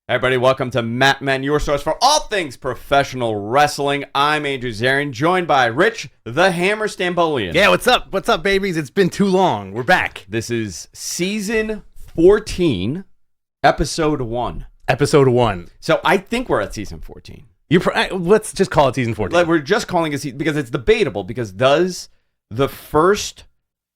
Everybody, welcome to Mat Men, your source for all things professional wrestling. I'm Andrew Zarian, joined by Rich the Hammer Stambolian. Yeah, what's up? What's up, babies? It's been too long. We're back. This is season 14, episode 1. Episode 1. So I think we're at season 14. Let's just call it season 14. Like, we're just calling it because it's debatable, because does the first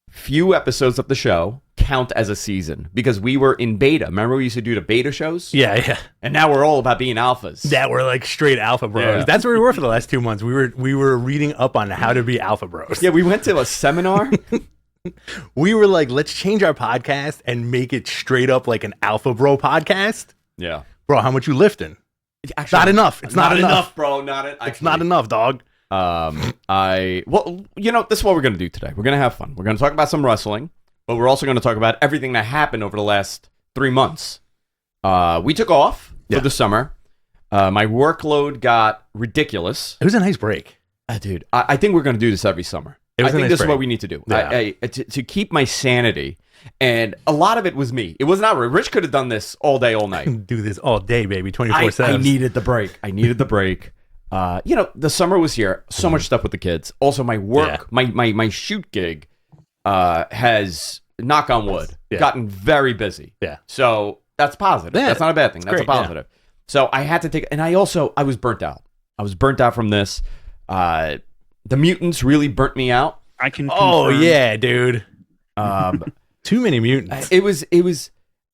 few episodes of the show count as a season? Because we were in beta. Remember we used to do the beta shows? Yeah. And now we're all about being alphas. Yeah, we're like straight alpha bros. Yeah. That's where we were for the last 2 months. We were reading up on how to be alpha bros. Yeah, we went to a seminar. We were like, let's change our podcast and make it straight up like an alpha bro podcast. Yeah. Bro, how much you lifting? Actually, not enough. It's not enough, bro. It's not enough, dog. This is what we're going to do today. We're going to have fun. We're going to talk about some wrestling, but we're also going to talk about everything that happened over the last 3 months. We took off for the summer. My workload got ridiculous. It was a nice break. Dude, I think we're going to do this every summer. I think this is what we need to do. Yeah. To keep my sanity. And a lot of it was me. It was not Rich. Could have done this all day, all night. Do this all day, baby, 24/7. I needed the break. The summer was here. So much stuff with the kids. Also, my work, my shoot gig has, knock on wood, gotten very busy. Yeah. So that's positive. Yeah. That's not a bad thing. That's Great, a positive. Yeah. So I had to take, and I was burnt out. I was burnt out from this. The mutants really burnt me out. I can confirm. Oh, yeah, dude. Too many mutants.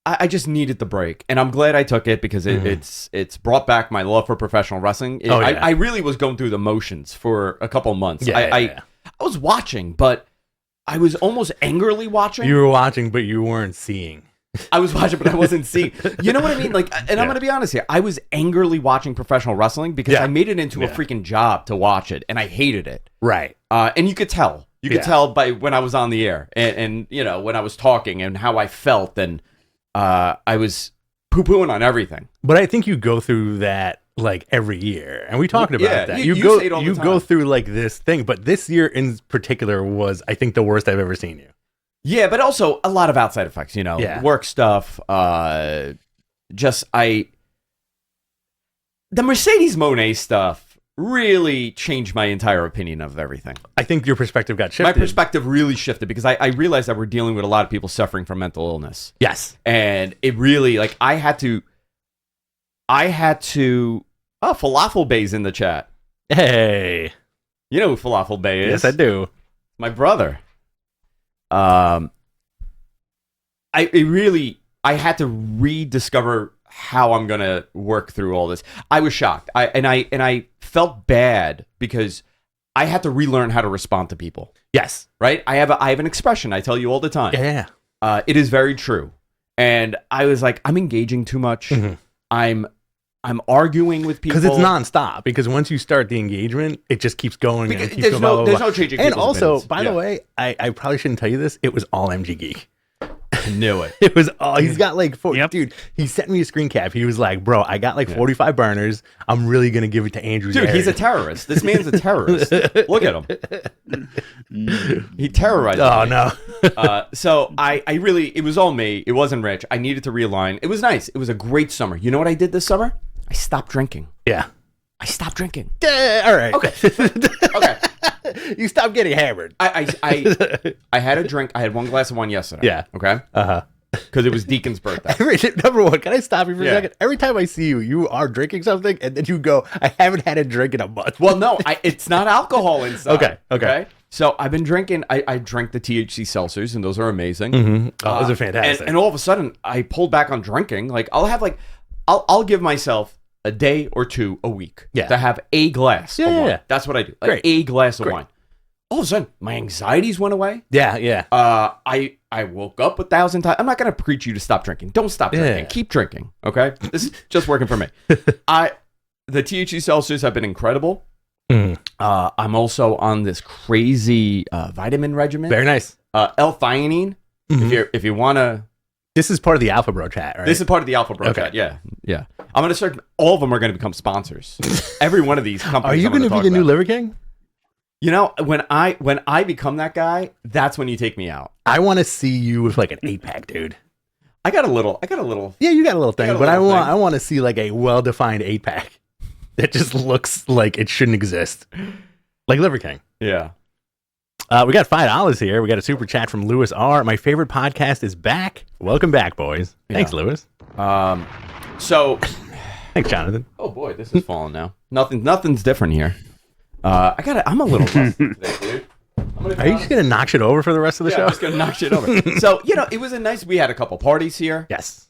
I just needed the break, and I'm glad I took it because it's brought back my love for professional wrestling. I really was going through the motions for a couple months. I was watching, but I was almost angrily watching. You were watching, but you weren't seeing. I was watching, but I wasn't seeing. You know what I mean? Like, and I'm going to be honest here. I was angrily watching professional wrestling because I made it into a freaking job to watch it, and I hated it. Right. And you could tell. You could tell by when I was on the air and when I was talking and how I felt, and I was poo-pooing on everything. But I think you go through that like every year, and we talked about that. You say it all the time. Go through like this thing, but this year in particular was, I think, the worst I've ever seen you. Yeah, but also a lot of outside effects. Work stuff. The Mercedes Moné stuff really changed my entire opinion of everything. I think your perspective got shifted. My perspective really shifted because I realized that we're dealing with a lot of people suffering from mental illness. Yes. And it really, like, I had to, Falafel Bay's in the chat. Hey. You know who Falafel Bay is? Yes, I do. My brother. I had to rediscover how I'm gonna work through all this. I was shocked. I felt bad because I had to relearn how to respond to people. Yes. Right? I have an expression I tell you all the time. Yeah. It is very true. And I was like, I'm engaging too much. Mm-hmm. I'm arguing with people. Because it's nonstop. Because once you start the engagement, it just keeps going. And keeps there's going, there's no changing. And also, opinions. By the way, I probably shouldn't tell you this. It was all MG Geek. I knew it. It was all, he's got like, dude, he sent me a screen cap. He was like, bro, I got like 45 burners. I'm really going to give it to Andrew. Dude, he's a terrorist. This man's a terrorist. Look at him. He terrorized me. No. So I really, it was all me. It wasn't Rich. I needed to realign. It was nice. It was a great summer. You know what I did this summer? I stopped drinking. Yeah. I stopped drinking. All right. Okay. Okay. You stopped getting hammered. I had a drink. I had one glass of wine yesterday. Yeah. Okay. Because it was Deacon's birthday. Number one, can I stop you for a second? Every time I see you, you are drinking something, and then you go, I haven't had a drink in a month. Well, no, it's not alcohol inside. Okay. So I've been drinking. I drank the THC seltzers, and those are amazing. Mm-hmm. Those are fantastic. And all of a sudden, I pulled back on drinking. Like, I'll give myself a day or two a week to have a glass of wine. That's what I do. Like a glass of wine. All of a sudden, my anxieties went away. Yeah. I woke up 1,000 times. I'm not going to preach you to stop drinking. Don't stop drinking. Keep drinking, okay? This is just working for me. The THC seltzers have been incredible. I'm also on this crazy vitamin regimen. Very nice. L-theanine, if you want to... This is part of the Alpha Bro chat, right? This is part of the Alpha Bro chat, yeah. I'm going to start... All of them are going to become sponsors. Every one of these companies. Are you going to be the new Liver King? You know, when I become that guy, that's when you take me out. I want to see you with like an 8-pack, dude. I got a little. Yeah, you got a little thing, but I thing. want to see like a well-defined 8-pack that just looks like it shouldn't exist, like Liver King. Yeah. We got $5 here. We got a super chat from Lewis R. My favorite podcast is back. Welcome back, boys. Thanks, Lewis. So, thanks, Jonathan. oh boy, this is falling now. Nothing's different here. I'm a little rusty today, dude. Are you just gonna knock shit over for the rest of the show? I'm just gonna knock shit over. So, it was we had a couple parties here. Yes.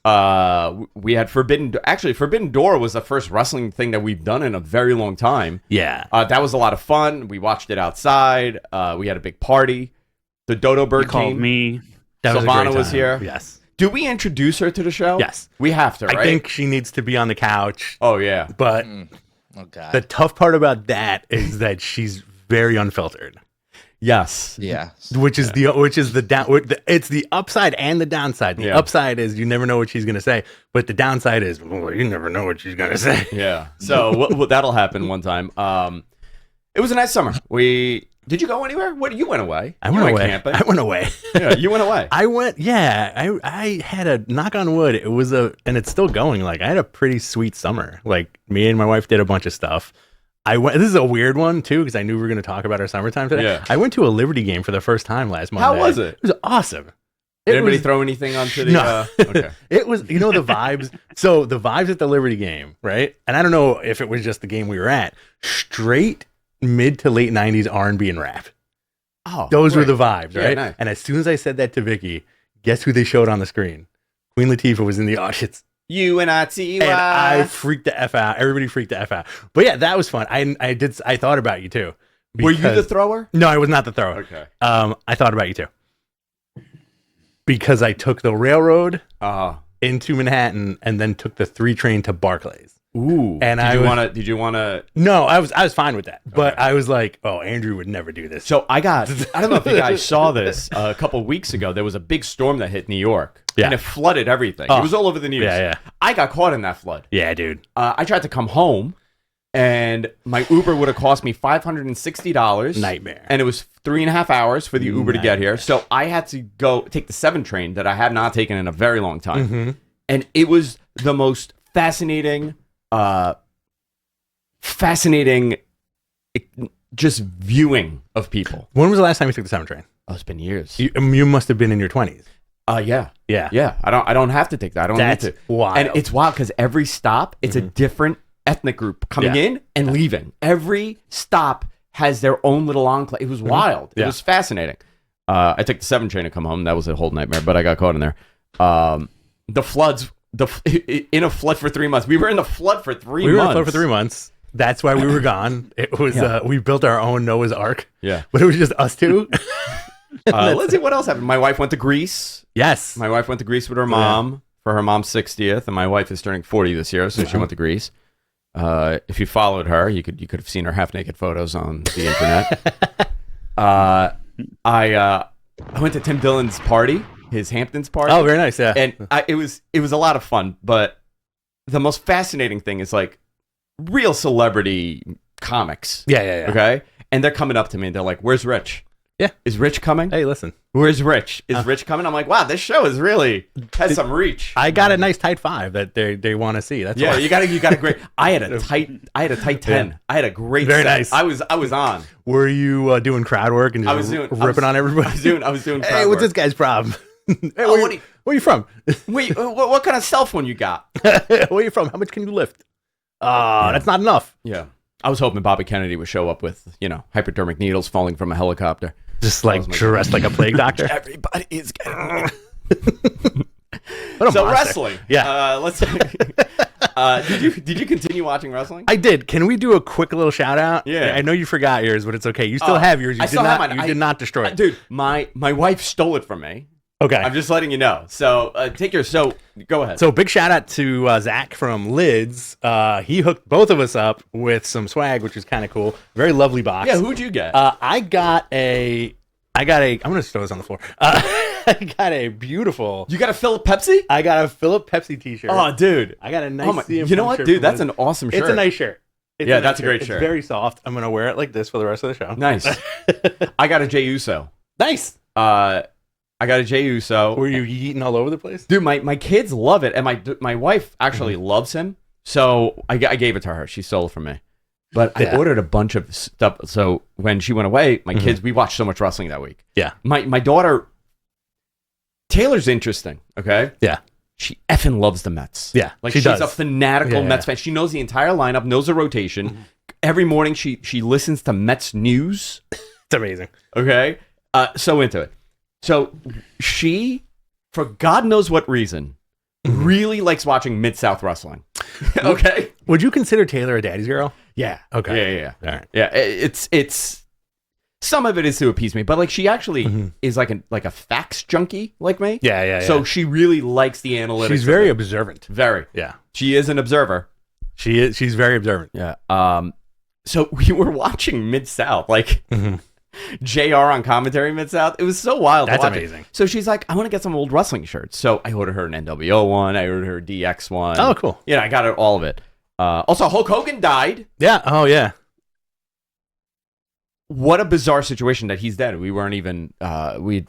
We had Forbidden Door was the first wrestling thing that we've done in a very long time. Yeah. That was a lot of fun. We watched it outside. We had a big party. The Dodo Bird called me. Silvana was here. Yes. Do we introduce her to the show? Yes. We have to, right? I think she needs to be on the couch. Oh, yeah. But the tough part about that is that she's very unfiltered. Yes. Yeah. Which is it's the upside and the downside. The upside is you never know what she's gonna say, but the downside is you never know what she's gonna say. Yeah. So that'll happen one time. It was a nice summer. Did you go anywhere? You went away. I went away. Camping. I went away. Yeah, you went away. I went. Yeah. I had a knock on wood. It was and it's still going. Like I had a pretty sweet summer. Like me and my wife did a bunch of stuff. This is a weird one too because I knew we were going to talk about our summertime today. Yeah. I went to a Liberty game for the first time last Monday. How was it? It was awesome. Did anybody throw anything onto the? No. Okay. It was, the vibes. So the vibes at the Liberty game, right? And I don't know if it was just the game we were at. Straight mid to late 90s R&B and rap. Oh, those were the vibes, right? Yeah, nice. And as soon as I said that to Vicky, guess who they showed on the screen? Queen Latifah was in the audience. UNITY. And I freaked the F out. Everybody freaked the F out. But yeah, that was fun. I thought about you too. Were you the thrower? No, I was not the thrower. Okay. I thought about you too. Because I took the railroad into Manhattan and then took the 3 train to Barclays. Ooh. And did you want to? No, I was fine with that. But I was like, oh, Andrew would never do this. So I don't know if you guys saw this a couple of weeks ago. There was a big storm that hit New York. Yeah. And it flooded everything. It was all over the news. Yeah. I got caught in that flood. Yeah, dude. I tried to come home, and my Uber would have cost me $560. Nightmare. And it was 3.5 hours for the Uber to get here. So I had to go take the 7 train that I had not taken in a very long time. Mm-hmm. And it was the most fascinating just viewing of people. When was the last time you took the 7 train? Oh, it's been years. You must have been in your 20s. Yeah. Yeah. I don't have to take that. I don't That's need to. wild. And it's wild because every stop, it's a different ethnic group coming in and leaving. Every stop has their own little enclave. It was wild. It was fascinating. I took the 7 train to come home. That was a whole nightmare, but I got caught in there. The floods. In a flood for 3 months. We were in the flood for 3 months. We were in the flood for 3 months. That's why we were gone. It was we built our own Noah's Ark. Yeah. But it was just us two. Let's see what else happened. My wife went to Greece. Yes. My wife went to Greece with her mom for her mom's 60th, and my wife is turning 40 this year, so she went to Greece. If you followed her, you could have seen her half naked photos on the internet. I went to Tim Dillon's party. His Hamptons party. Oh, very nice. Yeah. And it was a lot of fun, but the most fascinating thing is like real celebrity comics. Yeah. Okay. And they're coming up to me and they're like, "Where's Rich? Yeah. Is Rich coming? Hey, listen. Where's Rich? Is Rich coming?" I'm like, wow, this show is really has some reach. I got a nice tight 5 that they want to see. That's why. You got a great. I had a tight 10. Yeah. I had a great. Very set. nice. I was on. Were you doing crowd work and just ripping on everybody? I was doing. Hey, what's this guy's problem? Hey, where are you from? Wait, what kind of cell phone you got? Where are you from? How much can you lift? That's not enough. Yeah. I was hoping Bobby Kennedy would show up with, hypodermic needles falling from a helicopter. Just like dressed like a plague doctor. Everybody is getting So wrestling. Yeah. Let's. Did you continue watching wrestling? I did. Can we do a quick little shout out? Yeah. I know you forgot yours, but it's okay. You still have yours. You did not destroy it. Dude, my wife stole it from me. Okay. I'm just letting you know. So take yours. So go ahead. So big shout out to Zach from Lids. He hooked both of us up with some swag, which is kind of cool. Very lovely box. Yeah. Who'd you get? I got a. I'm gonna throw this on the floor. I got a beautiful. You got a Philip Pepsi? I got a Philip Pepsi T-shirt. Oh, dude. I got a nice. You know what, dude? That's an awesome shirt. It's a nice shirt. That's a great shirt. It's very soft. I'm gonna wear it like this for the rest of the show. Nice. I got a Jey Uso. Nice. I got a Jey Uso. Were you eating all over the place? Dude, my kids love it, and my wife actually loves him. So I gave it to her. She stole it from me. But I ordered a bunch of stuff. So when she went away, my kids, we watched so much wrestling that week. Yeah. My daughter, Taylor's interesting, okay? Yeah. She effing loves the Mets. Yeah, like she's a fanatical Mets fan. She knows the entire lineup, knows the rotation. Every morning she listens to Mets news. It's amazing. Okay? So into it. So she, for God knows what reason, really likes watching Mid-South wrestling. Okay? Would you consider Taylor a daddy's girl? Yeah. Okay. Yeah. All right. Yeah. It's some of it is to appease me, but like she actually is like a facts junkie like me. Yeah. So she really likes the analytics. She's very observant. Very. Yeah. She is an observer. She is. She's very observant. Yeah. So we were watching Mid-South, like JR on commentary Mid-South. It was so wild. That's amazing. So she's like, I want to get some old wrestling shirts. So I ordered her an NWO one. I ordered her a DX one. Oh, cool. Yeah, I got her all of it. Also, Hulk Hogan died. Yeah. Oh, yeah. What a bizarre situation that he's dead. We weren't even, it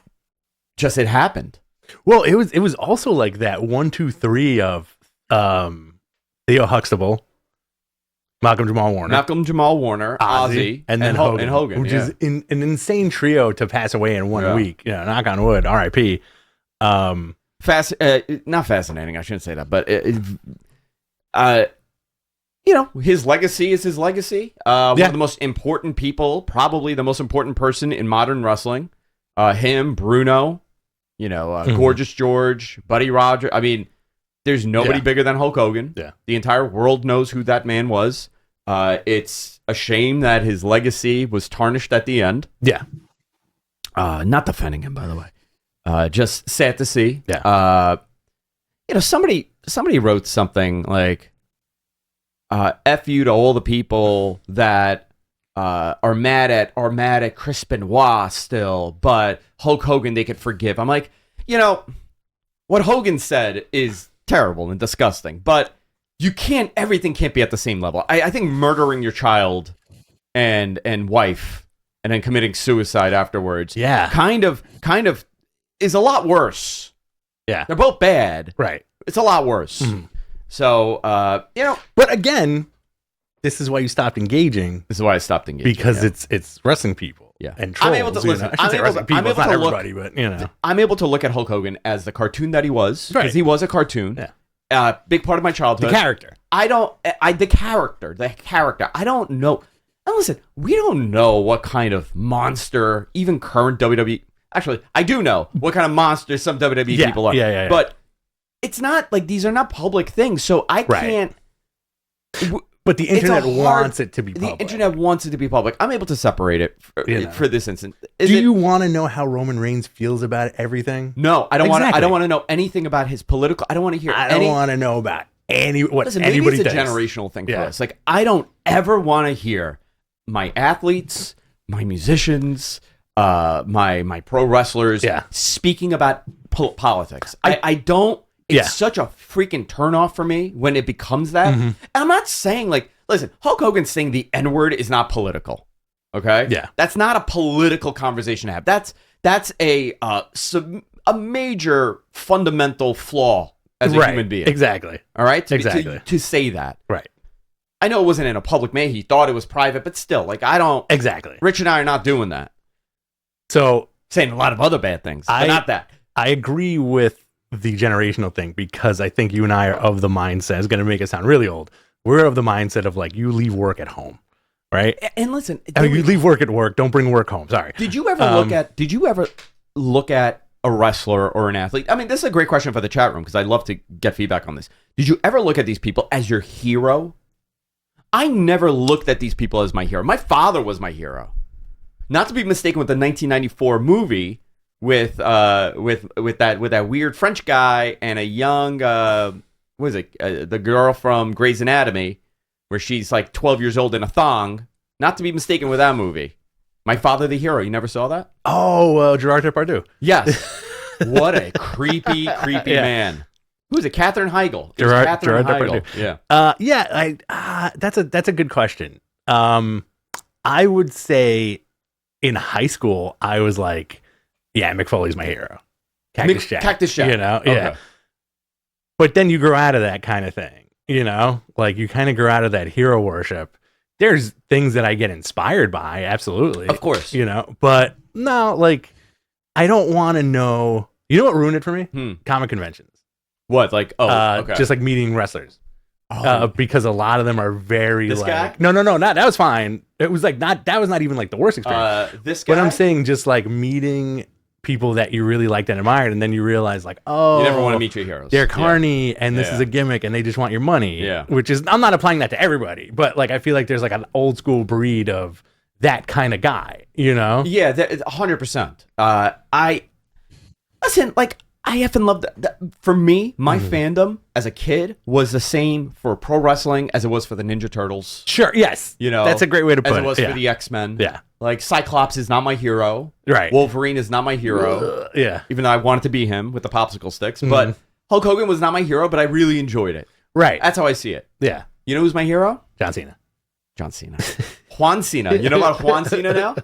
happened. Well, it was also like that 1, 2, 3 of Theo Huxtable, Malcolm Jamal Warner, Ozzy, and then Hogan, which is an insane trio to pass away in 1 week. Yeah, knock on wood, R.I.P. Not fascinating. I shouldn't say that, but his legacy is his legacy. One of the most important people, probably the most important person in modern wrestling. Him, Bruno, Gorgeous George, Buddy Rogers. I mean, there's nobody bigger than Hulk Hogan. Yeah. The entire world knows who that man was. It's a shame that his legacy was tarnished at the end. Yeah. Not defending him, by the way. Just sad to see. Yeah. Somebody wrote something like, F you to all the people that are mad at Chris Benoit still, but Hulk Hogan they could forgive. I'm like, what Hogan said is terrible and disgusting, but everything can't be at the same level. I think murdering your child and wife and then committing suicide afterwards, kind of is a lot worse. Yeah. They're both bad. Right. It's a lot worse. So, But again, this is why you stopped engaging. This is why I stopped engaging. Because it's wrestling people. Yeah. And trolls. I'm able to listen. I'm able to everybody, but I'm able to look at Hulk Hogan as the cartoon that he was. Because he was a cartoon. Yeah. Big part of my childhood. The character. The character. I don't know. And listen, we don't know what kind of monster, even current WWE. Actually, I do know what kind of monster some WWE people are. Yeah. But it's not like these are not public things, so I can't. But the internet wants it to be public. The internet wants it to be public. I'm able to separate it for this instance. Do you want to know how Roman Reigns feels about everything? No, I don't want. I don't want to know anything about his political. I don't want to hear. I don't want to know about what Listen, anybody maybe it's thinks. a generational thing for us. Like I don't ever want to hear my athletes, my musicians, my pro wrestlers speaking about politics. I don't. It's such a freaking turnoff for me when it becomes that. And I'm not saying listen, Hulk Hogan saying the N-word is not political. Okay? Yeah. That's not a political conversation to have. That's a major fundamental flaw as a human being. Exactly. All right? Exactly. To say that. Right. I know it wasn't in a public way. He thought it was private, but still, I don't. Exactly. Rich and I are not doing that. So saying a lot of other bad things, but not that. I agree with the generational thing because I think you and I are of the mindset. It's going to make it sound really old. We're of the mindset of you leave work at home, right? And listen, you leave work at work. Don't bring work home. Sorry. Did you ever look at a wrestler or an athlete? I mean, this is a great question for the chat room because I'd love to get feedback on this. Did you ever look at these people as your hero? I never looked at these people as my hero. My father was my hero. Not to be mistaken with the 1994 movie with that weird French guy and a young the girl from Grey's Anatomy, where she's 12 years old in a thong. Not to be mistaken with that movie. My Father the Hero. You never saw that? Oh, Gerard Depardieu. Yes. What a creepy man. Who is it? Katherine Heigl. Gerard Heigl. Depardieu. Yeah. That's a good question. I would say in high school I was Mick Foley's my hero. Cactus Jack. Cactus Jack. You know, Okay. yeah. But then you grow out of that kind of thing, you know? Like, you kind of grow out of that hero worship. There's things that I get inspired by, absolutely. Of course. You know? But, no, like, I don't want to know... You know what ruined it for me? Comic conventions. What? Like, okay. Just, like, meeting wrestlers. Because a lot of them are very, This like... guy? No, not... That was fine. It was, like, not... That was not even, like, the worst experience. This guy? But I'm saying just, like, meeting... people that you really liked and admired, and then you realize, like, oh, you never want to meet your heroes. they're carny, and this is a gimmick, and they just want your money. Yeah. Which is, I'm not applying that to everybody, but like, I feel like there's like an old school breed of that kind of guy, you know? Yeah, 100%. I listen, like, I effing love that. For me, my fandom as a kid was the same for pro wrestling as it was for the Ninja Turtles. Sure. Yes. You know, that's a great way to put it. As it was for the X-Men. Yeah. Like, Cyclops is not my hero. Right. Wolverine is not my hero. Yeah. Even though I wanted to be him with the popsicle sticks. But Hulk Hogan was not my hero, but I really enjoyed it. Right. That's how I see it. Yeah. You know who's my hero? John Cena. John Cena. Juan Cena. You know about Juan Cena now?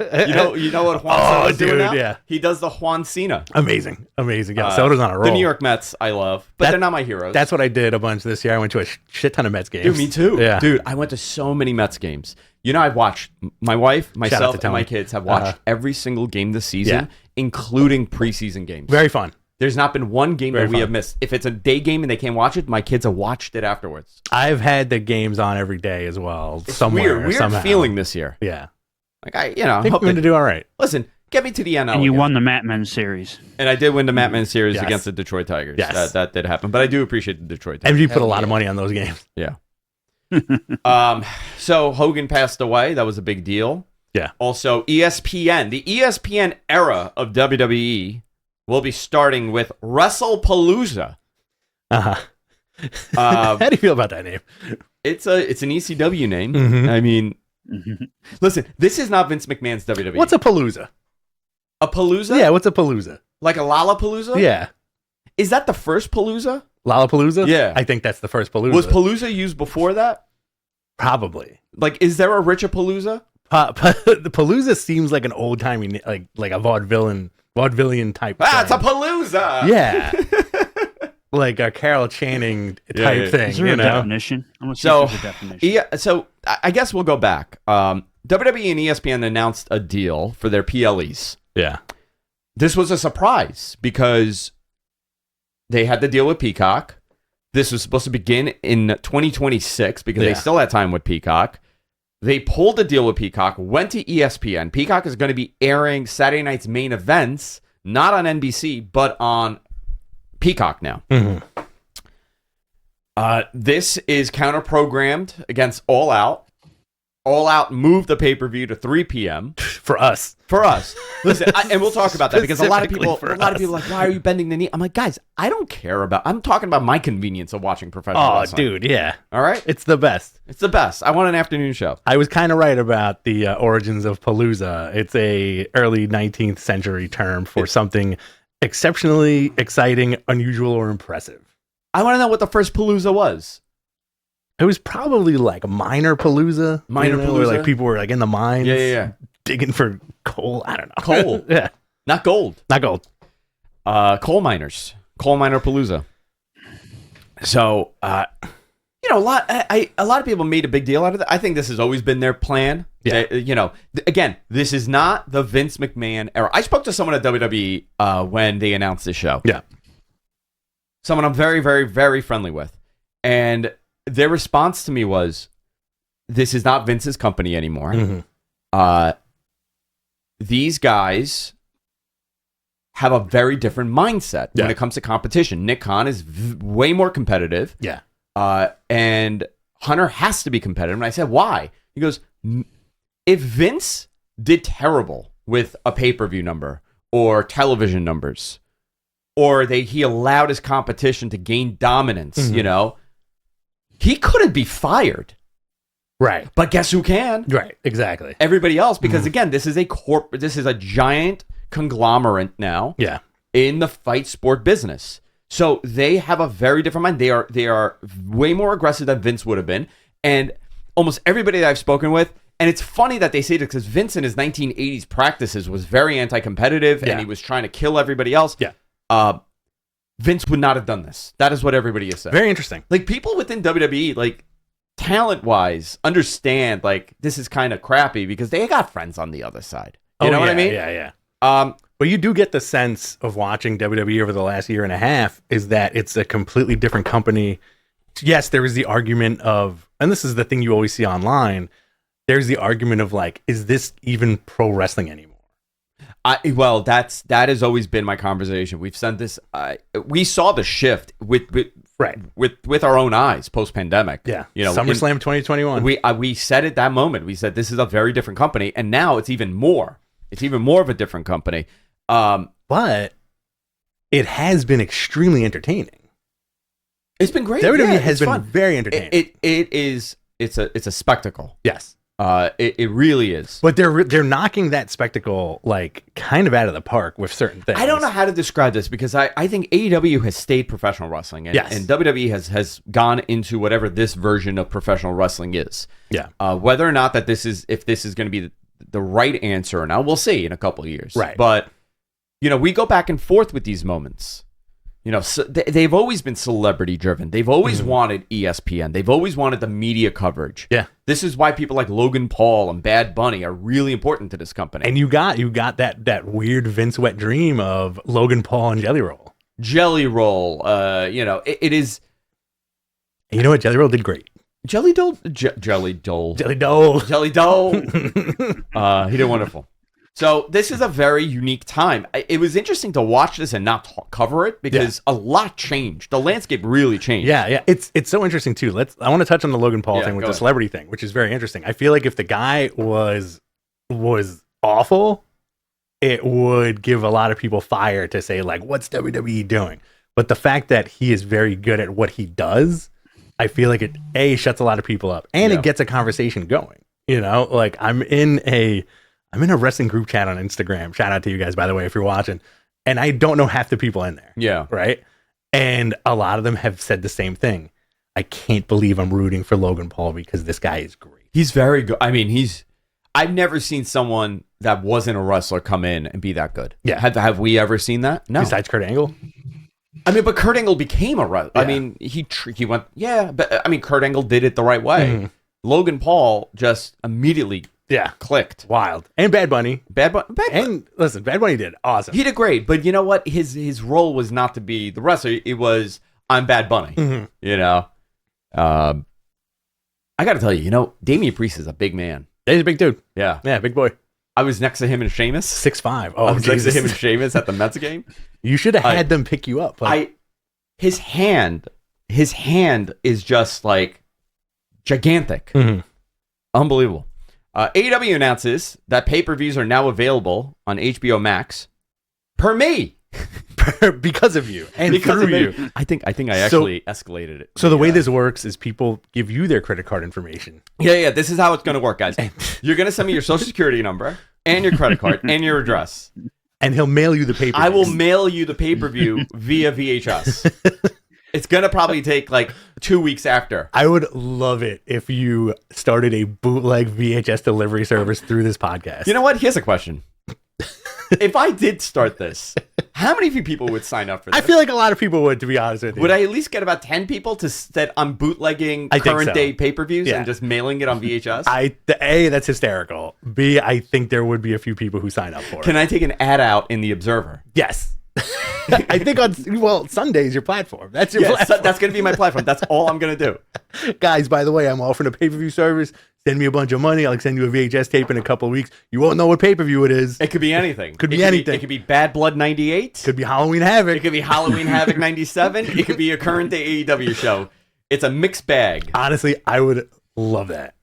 You know what Juan Cena is doing now? Yeah. He does the Juan Cena. Amazing. Yeah. Soda's on a roll. The New York Mets, I love, but they're not my heroes. That's what I did a bunch this year. I went to a shit ton of Mets games. Dude, me too. Yeah. Dude, I went to so many Mets games. You know, I've watched, my wife, myself, and my kids have watched every single game this season, including preseason games. Very fun. There's not been one game Very that we fun. have missed. If it's a day game and they can't watch it, my kids have watched it afterwards. I've had the games on every day as well. It's somewhere, weird somehow. feeling this year. Yeah. Like, I think hope we're going to do all right. Listen, get me to the NL. And you again. won the Matman series. And I did win the Matman series Yes. against the Detroit Tigers. Yes. That did happen. But I do appreciate the Detroit Tigers. And you put a lot of money on those games. Yeah. So Hogan passed away. That was a big deal. Yeah. Also, ESPN. The ESPN era of WWE will be starting with WrestlePalooza. Uh-huh. How do you feel about that name? It's an ECW name. Mhm. I mean, listen, this is not Vince McMahon's WWE. What's a palooza? A palooza? Yeah, what's a palooza? Like a Lollapalooza? Yeah. Is that the first palooza? Lollapalooza? Yeah. I think that's the first palooza. Was palooza used before that? Probably. Like, is there a Richapalooza? The palooza seems like an old timey, like a vaudevillian type. Ah, it's a thing. palooza. Yeah. Like a Carol Channing type yeah. thing. Is there you a know? definition? I'm gonna see So, if there's a definition. Yeah, so I guess we'll go back. WWE and ESPN announced a deal for their PLEs. Yeah. This was a surprise because they had the deal with Peacock. This was supposed to begin in 2026 because they still had time with Peacock. They pulled the deal with Peacock, went to ESPN. Peacock is going to be airing Saturday night's main events, not on NBC, but on Peacock now. Mm-hmm. This is counter-programmed against All Out. All Out moved the pay-per-view to 3 p.m. For us. For us. Listen, and we'll talk about that because a lot of people Specifically for are like, why are you bending the knee? I'm like, guys, I don't care about, I'm talking about my convenience of watching professional Oh, wrestling. dude, yeah. All right? It's the best. It's the best. I want an afternoon show. I was kind of right about the origins of Palooza. It's a early 19th century term for something exceptionally exciting, unusual, or impressive. I want to know what the first Palooza was. It was probably like a minor Palooza. Minor where Palooza? like people were like in the mines. Yeah. Digging for coal. I don't know. Coal. Yeah. Not gold. Not gold. Coal miners. Coal miner Palooza. So, a lot of people made a big deal out of that. I think this has always been their plan. Yeah. Again, this is not the Vince McMahon era. I spoke to someone at WWE when they announced this show. Yeah. Someone I'm very, very, very friendly with. And their response to me was, this is not Vince's company anymore. Mm-hmm. These guys have a very different mindset when it comes to competition. Nick Khan is way more competitive. Yeah. And Hunter has to be competitive. And I said, why? He goes, if Vince did terrible with a pay-per-view number or television numbers, or he allowed his competition to gain dominance, he couldn't be fired. Right. But guess who can? Right. Exactly. Everybody else, because again, this is a giant conglomerate now. Yeah. In the fight sport business. So they have a very different mind. They are way more aggressive than Vince would have been. And almost everybody that I've spoken with, and it's funny that they say this because Vince in his 1980s practices was very anti-competitive and he was trying to kill everybody else. Yeah. Vince would not have done this. That is what everybody has said. Very interesting. Like, people within WWE, like, talent-wise, understand, like, this is kind of crappy because they got friends on the other side. You know what I mean? Yeah. Um, But you do get the sense of watching WWE over the last year and a half is that it's a completely different company. Yes, there is the argument of, and this is the thing you always see online, there's the argument of like, is this even pro wrestling anymore? Well, that has always been my conversation. We've said this. We saw the shift with our own eyes post pandemic. Yeah, you know, SummerSlam 2021. We said at that moment. We said this is a very different company, and now it's even more. It's even more of a different company. But it has been extremely entertaining. It's been great. WWE has it's been fun. very entertaining. It is. It's a spectacle. Yes. It really is. But they're knocking that spectacle like kind of out of the park with certain things. I don't know how to describe this because I think AEW has stayed professional wrestling and WWE has gone into whatever this version of professional wrestling is. Yeah. Whether or not if this is going to be the right answer or not, we'll see in a couple of years. Right. But we go back and forth with these moments. So they've always been celebrity driven. They've always wanted ESPN. They've always wanted the media coverage. Yeah. This is why people like Logan Paul and Bad Bunny are really important to this company. And you got that weird Vince wet dream of Logan Paul and Jelly Roll. Jelly Roll, it is. And you know what? Jelly Roll did great. Jelly Dole. Jelly Dole. Jelly Dole. Jelly Dole. He did wonderful. So this is a very unique time. It was interesting to watch this and not cover it because a lot changed. The landscape really changed. Yeah. It's so interesting too. I want to touch on the Logan Paul thing with the celebrity thing, which is very interesting. I feel like if the guy was awful, it would give a lot of people fire to say like, what's WWE doing? But the fact that he is very good at what he does, I feel like it shuts a lot of people up and it gets a conversation going. Like I'm in a wrestling group chat on Instagram. Shout out to you guys, by the way, if you're watching. And I don't know half the people in there. Yeah. Right. And a lot of them have said the same thing. I can't believe I'm rooting for Logan Paul because this guy is great. He's very good. I mean, I've never seen someone that wasn't a wrestler come in and be that good. Yeah. Have we ever seen that? No. Besides Kurt Angle? I mean, but Kurt Angle became a wrestler. Yeah. I mean, he went, but I mean, Kurt Angle did it the right way. Mm-hmm. Logan Paul just immediately clicked. Wild. And Bad Bunny. And listen, Bad Bunny did awesome. He did great, but you know what? His role was not to be the wrestler. It was, I'm Bad Bunny. Mm-hmm. I got to tell you, Damian Priest is a big man. He's a big dude. Yeah. Yeah, big boy. I was next to him in Sheamus. 6'5". Oh, I was next to him in Sheamus at the Mets game. You should have had them pick you up. His hand is just like gigantic. Mm-hmm. Unbelievable. AEW announces that pay-per-views are now available on HBO Max per me. Because of you and because through you. I think I actually escalated it. So the way this works is people give you their credit card information. Yeah. This is how it's going to work, guys. You're going to send me your social security number and your credit card and your address. And he'll mail you the pay-per-view. I will mail you the pay-per-view via VHS. It's going to probably take like 2 weeks after. I would love it if you started a bootleg VHS delivery service through this podcast. You know what? Here's a question. If I did start this, how many people would sign up for this? I feel like a lot of people would, to be honest with you. Would I at least get about 10 people that I'm bootlegging current day pay-per-views and just mailing it on VHS? A, that's hysterical. B, I think there would be a few people who sign up for it. Can I take an ad out in the Observer? Yes. I think Sunday's your platform. That's your platform. That's going to be my platform. That's all I'm going to do. Guys, by the way, I'm offering a pay-per-view service. Send me a bunch of money. I'll send you a VHS tape in a couple of weeks. You won't know what pay-per-view it is. It could be anything. It could be Bad Blood 98. Could be Halloween Havoc. It could be Halloween Havoc 97. It could be a current day AEW show. It's a mixed bag. Honestly, I would love that.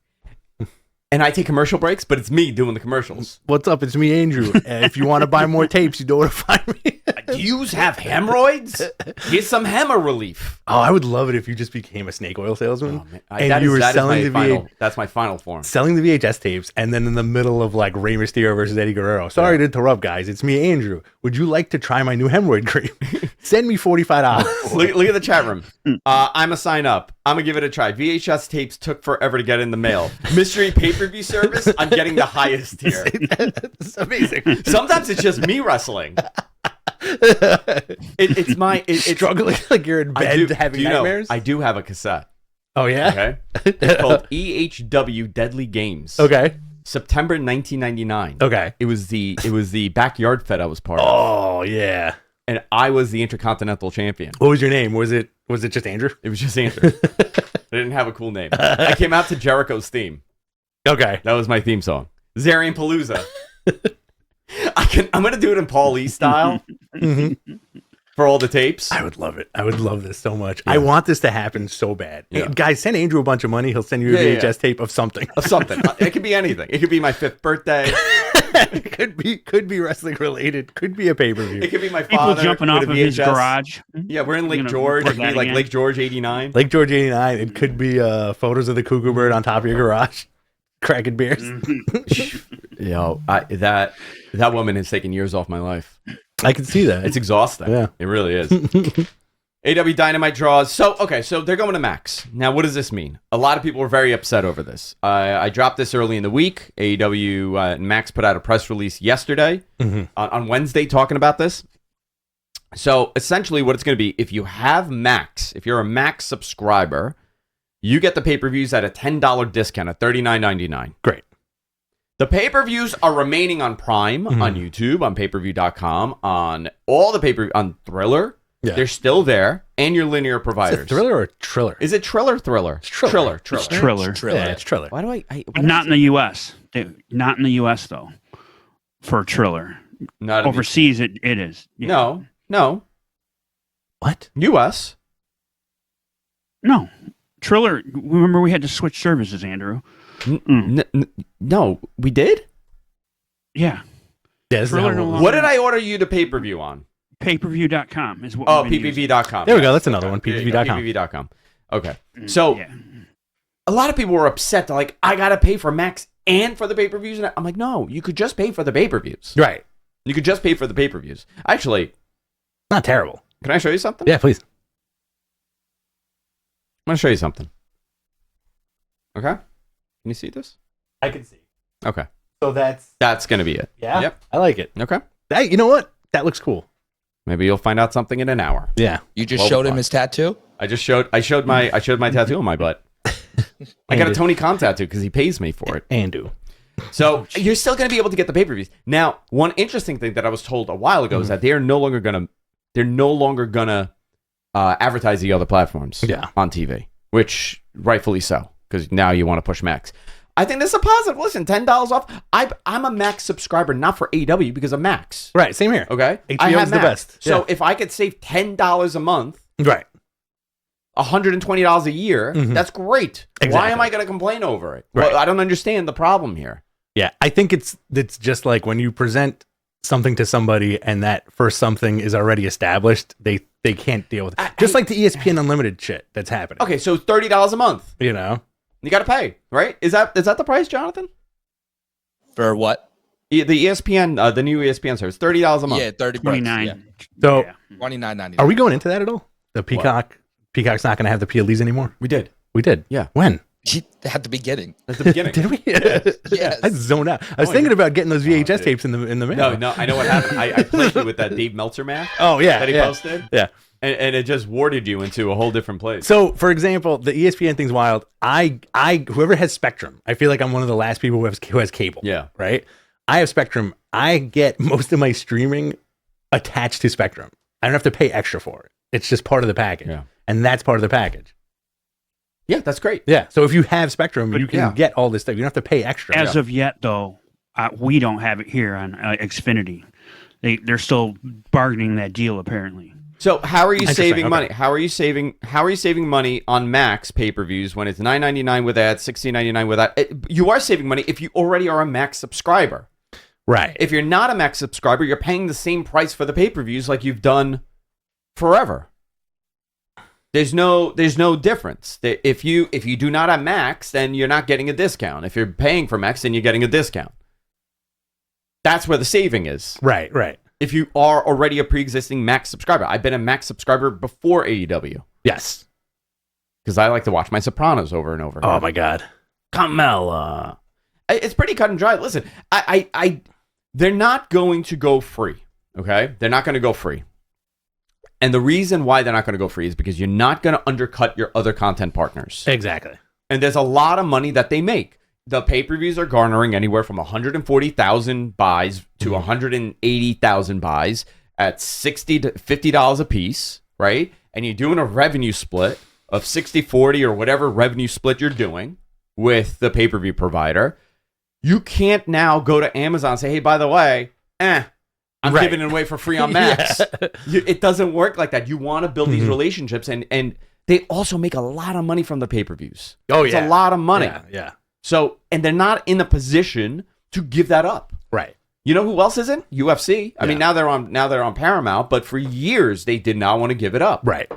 And I take commercial breaks, but it's me doing the commercials. What's up? It's me, Andrew. If you want to buy more tapes, you know where to find me. Do you have hemorrhoids? Here's some hemorrhoid relief. Oh, I would love it if you just became a snake oil salesman. That's my final form. Selling the VHS tapes, and then in the middle of like Rey Mysterio versus Eddie Guerrero. Sorry to interrupt, guys. It's me, Andrew. Would you like to try my new hemorrhoid cream? Send me $45. Look at the chat room. I'm a sign up. I'm going to give it a try. VHS tapes took forever to get in the mail. Mystery pay-per-view service, I'm getting the highest tier. That's amazing. Sometimes it's just me wrestling. It's my it's struggling like you're in bed having nightmares. I do have a cassette. Oh yeah. Okay. It's called EHW Deadly Games. Okay. September 1999. Okay. It was the backyard fed I was part of. Oh yeah. And I was the Intercontinental Champion. What was your name? Was it just Andrew? It was just Andrew. I didn't have a cool name. I came out to Jericho's theme. Okay. That was my theme song. Zarian Palooza. I'm gonna do it in Paul E style for all the tapes. I would love it. I would love this so much. Yeah. I want this to happen so bad. Yeah. Hey, guys, send Andrew a bunch of money. He'll send you a VHS tape of something. Of something. It could be anything. It could be my 5th birthday. It could be wrestling related. Could be a pay-per-view. It could be my People father jumping off with a of his VHS. garage. Yeah, we're in Lake George. It could be like Lake George 89. Lake George 89. It could be photos of the cuckoo bird on top of your garage. Cracking beers. Yo, that woman has taken years off my life. I can see that. It's exhausting. Yeah. It really is. AEW Dynamite draws. So they're going to Max. Now, what does this mean? A lot of people were very upset over this. I dropped this early in the week. AEW and Max put out a press release yesterday on Wednesday talking about this. So essentially what it's going to be, if you have Max, if you're a Max subscriber, you get the pay-per-views at a $10 discount at $39.99. Great. The pay-per-views are remaining on Prime, on YouTube, on payperview.com, on all the on Thriller. Yeah. They're still there, and your linear providers. Is it Thriller or Triller? Is it Triller? Thriller. It's Triller. It's Triller. Yeah, it's Triller. Why do I not in the U.S. Not in the U.S. though. For Triller. Not overseas. It is. Yeah. No. What? U.S. No. Triller. Remember, we had to switch services, Andrew. No, we did. Yeah. What did I order you to pay-per-view on? Payperview.com is what. PPV.com. There we go. That's another one. PPV.com. PPV.com. Okay. So a lot of people were upset. They're like, I gotta pay for Max and for the pay-per-views. And I'm like, no, you could just pay for the pay-per-views. Right. You could just pay for the pay-per-views. Actually, not terrible. Can I show you something? Yeah, please. I'm gonna show you something. Okay. Can you see this? I can see. Okay. So that's gonna be it. Yeah. Yep. I like it. Okay. Hey, you know what? That looks cool. Maybe you'll find out something in an hour. Yeah. You just showed him his tattoo? I showed my tattoo on my butt. I got a Tony Khan tattoo because he pays me for it. Andrew. So you're still going to be able to get the pay-per-views. Now, one interesting thing that I was told a while ago is that they're no longer gonna advertise the other platforms on TV, which rightfully so, because now you want to push Max. I think this is a positive. Listen, $10 off. I'm a Max subscriber, not for AEW, because of Max. Right, same here. Okay? HBO is the best. So if I could save $10 a month, right, $120 a year, that's great. Exactly. Why am I going to complain over it? Right. Well, I don't understand the problem here. Yeah, I think it's just like when you present something to somebody and that first something is already established, they can't deal with it. Just like the ESPN Unlimited shit that's happening. Okay, so $30 a month. You know? You got to pay, right? Is that the price, Jonathan? For what? The ESPN, the new ESPN service, $30 a month. Yeah, $30. $29. Yeah. So $29.99. Are we going into that at all? The Peacock? What? Peacock's not going to have the PLEs anymore? We did. Yeah. When? At the beginning. At the beginning. Did we? Yes. I zoned out. I was thinking about getting those VHS tapes in the mail. No, I know what happened. I played you with that Dave Meltzer math. Oh, yeah. That he posted. Yeah. And it just warded you into a whole different place. So, for example, the ESPN thing's wild. Whoever has Spectrum, I feel like I'm one of the last people who has cable. Yeah. Right? I have Spectrum. I get most of my streaming attached to Spectrum. I don't have to pay extra for it. It's just part of the package. Yeah. And that's part of the package. Yeah, that's great. Yeah. So if you have Spectrum, you can get all this stuff. You don't have to pay extra. As of yet, though, we don't have it here on Xfinity. They're still bargaining that deal, apparently. So how are you saving money? How are you saving money on Max pay-per-views when it's $9.99 with ads, $16.99 with ads? You are saving money if you already are a Max subscriber. Right. If you're not a Max subscriber, you're paying the same price for the pay-per-views like you've done forever. There's no difference. If you do not have Max, then you're not getting a discount. If you're paying for Max, then you're getting a discount. That's where the saving is. Right. If you are already a pre-existing Max subscriber. I've been a Max subscriber before AEW. Yes. Because I like to watch my Sopranos over and over. Oh, my God. Carmella. It's pretty cut and dry. Listen, they're not going to go free. Okay? They're not going to go free. And the reason why they're not going to go free is because you're not going to undercut your other content partners. Exactly. And there's a lot of money that they make. The pay-per-views are garnering anywhere from 140,000 buys to 180,000 buys at $60 to $50 a piece, right? And you're doing a revenue split of 60-40 or whatever revenue split you're doing with the pay-per-view provider. You can't now go to Amazon and say, hey, by the way, I'm giving it away for free on Max. It doesn't work like that. You want to build these relationships, and they also make a lot of money from the pay-per-views. Oh, it's a lot of money. Yeah. So, and they're not in a position to give that up. Right. You know who else isn't? UFC. I mean, now they're on Paramount, but for years they did not want to give it up. Right.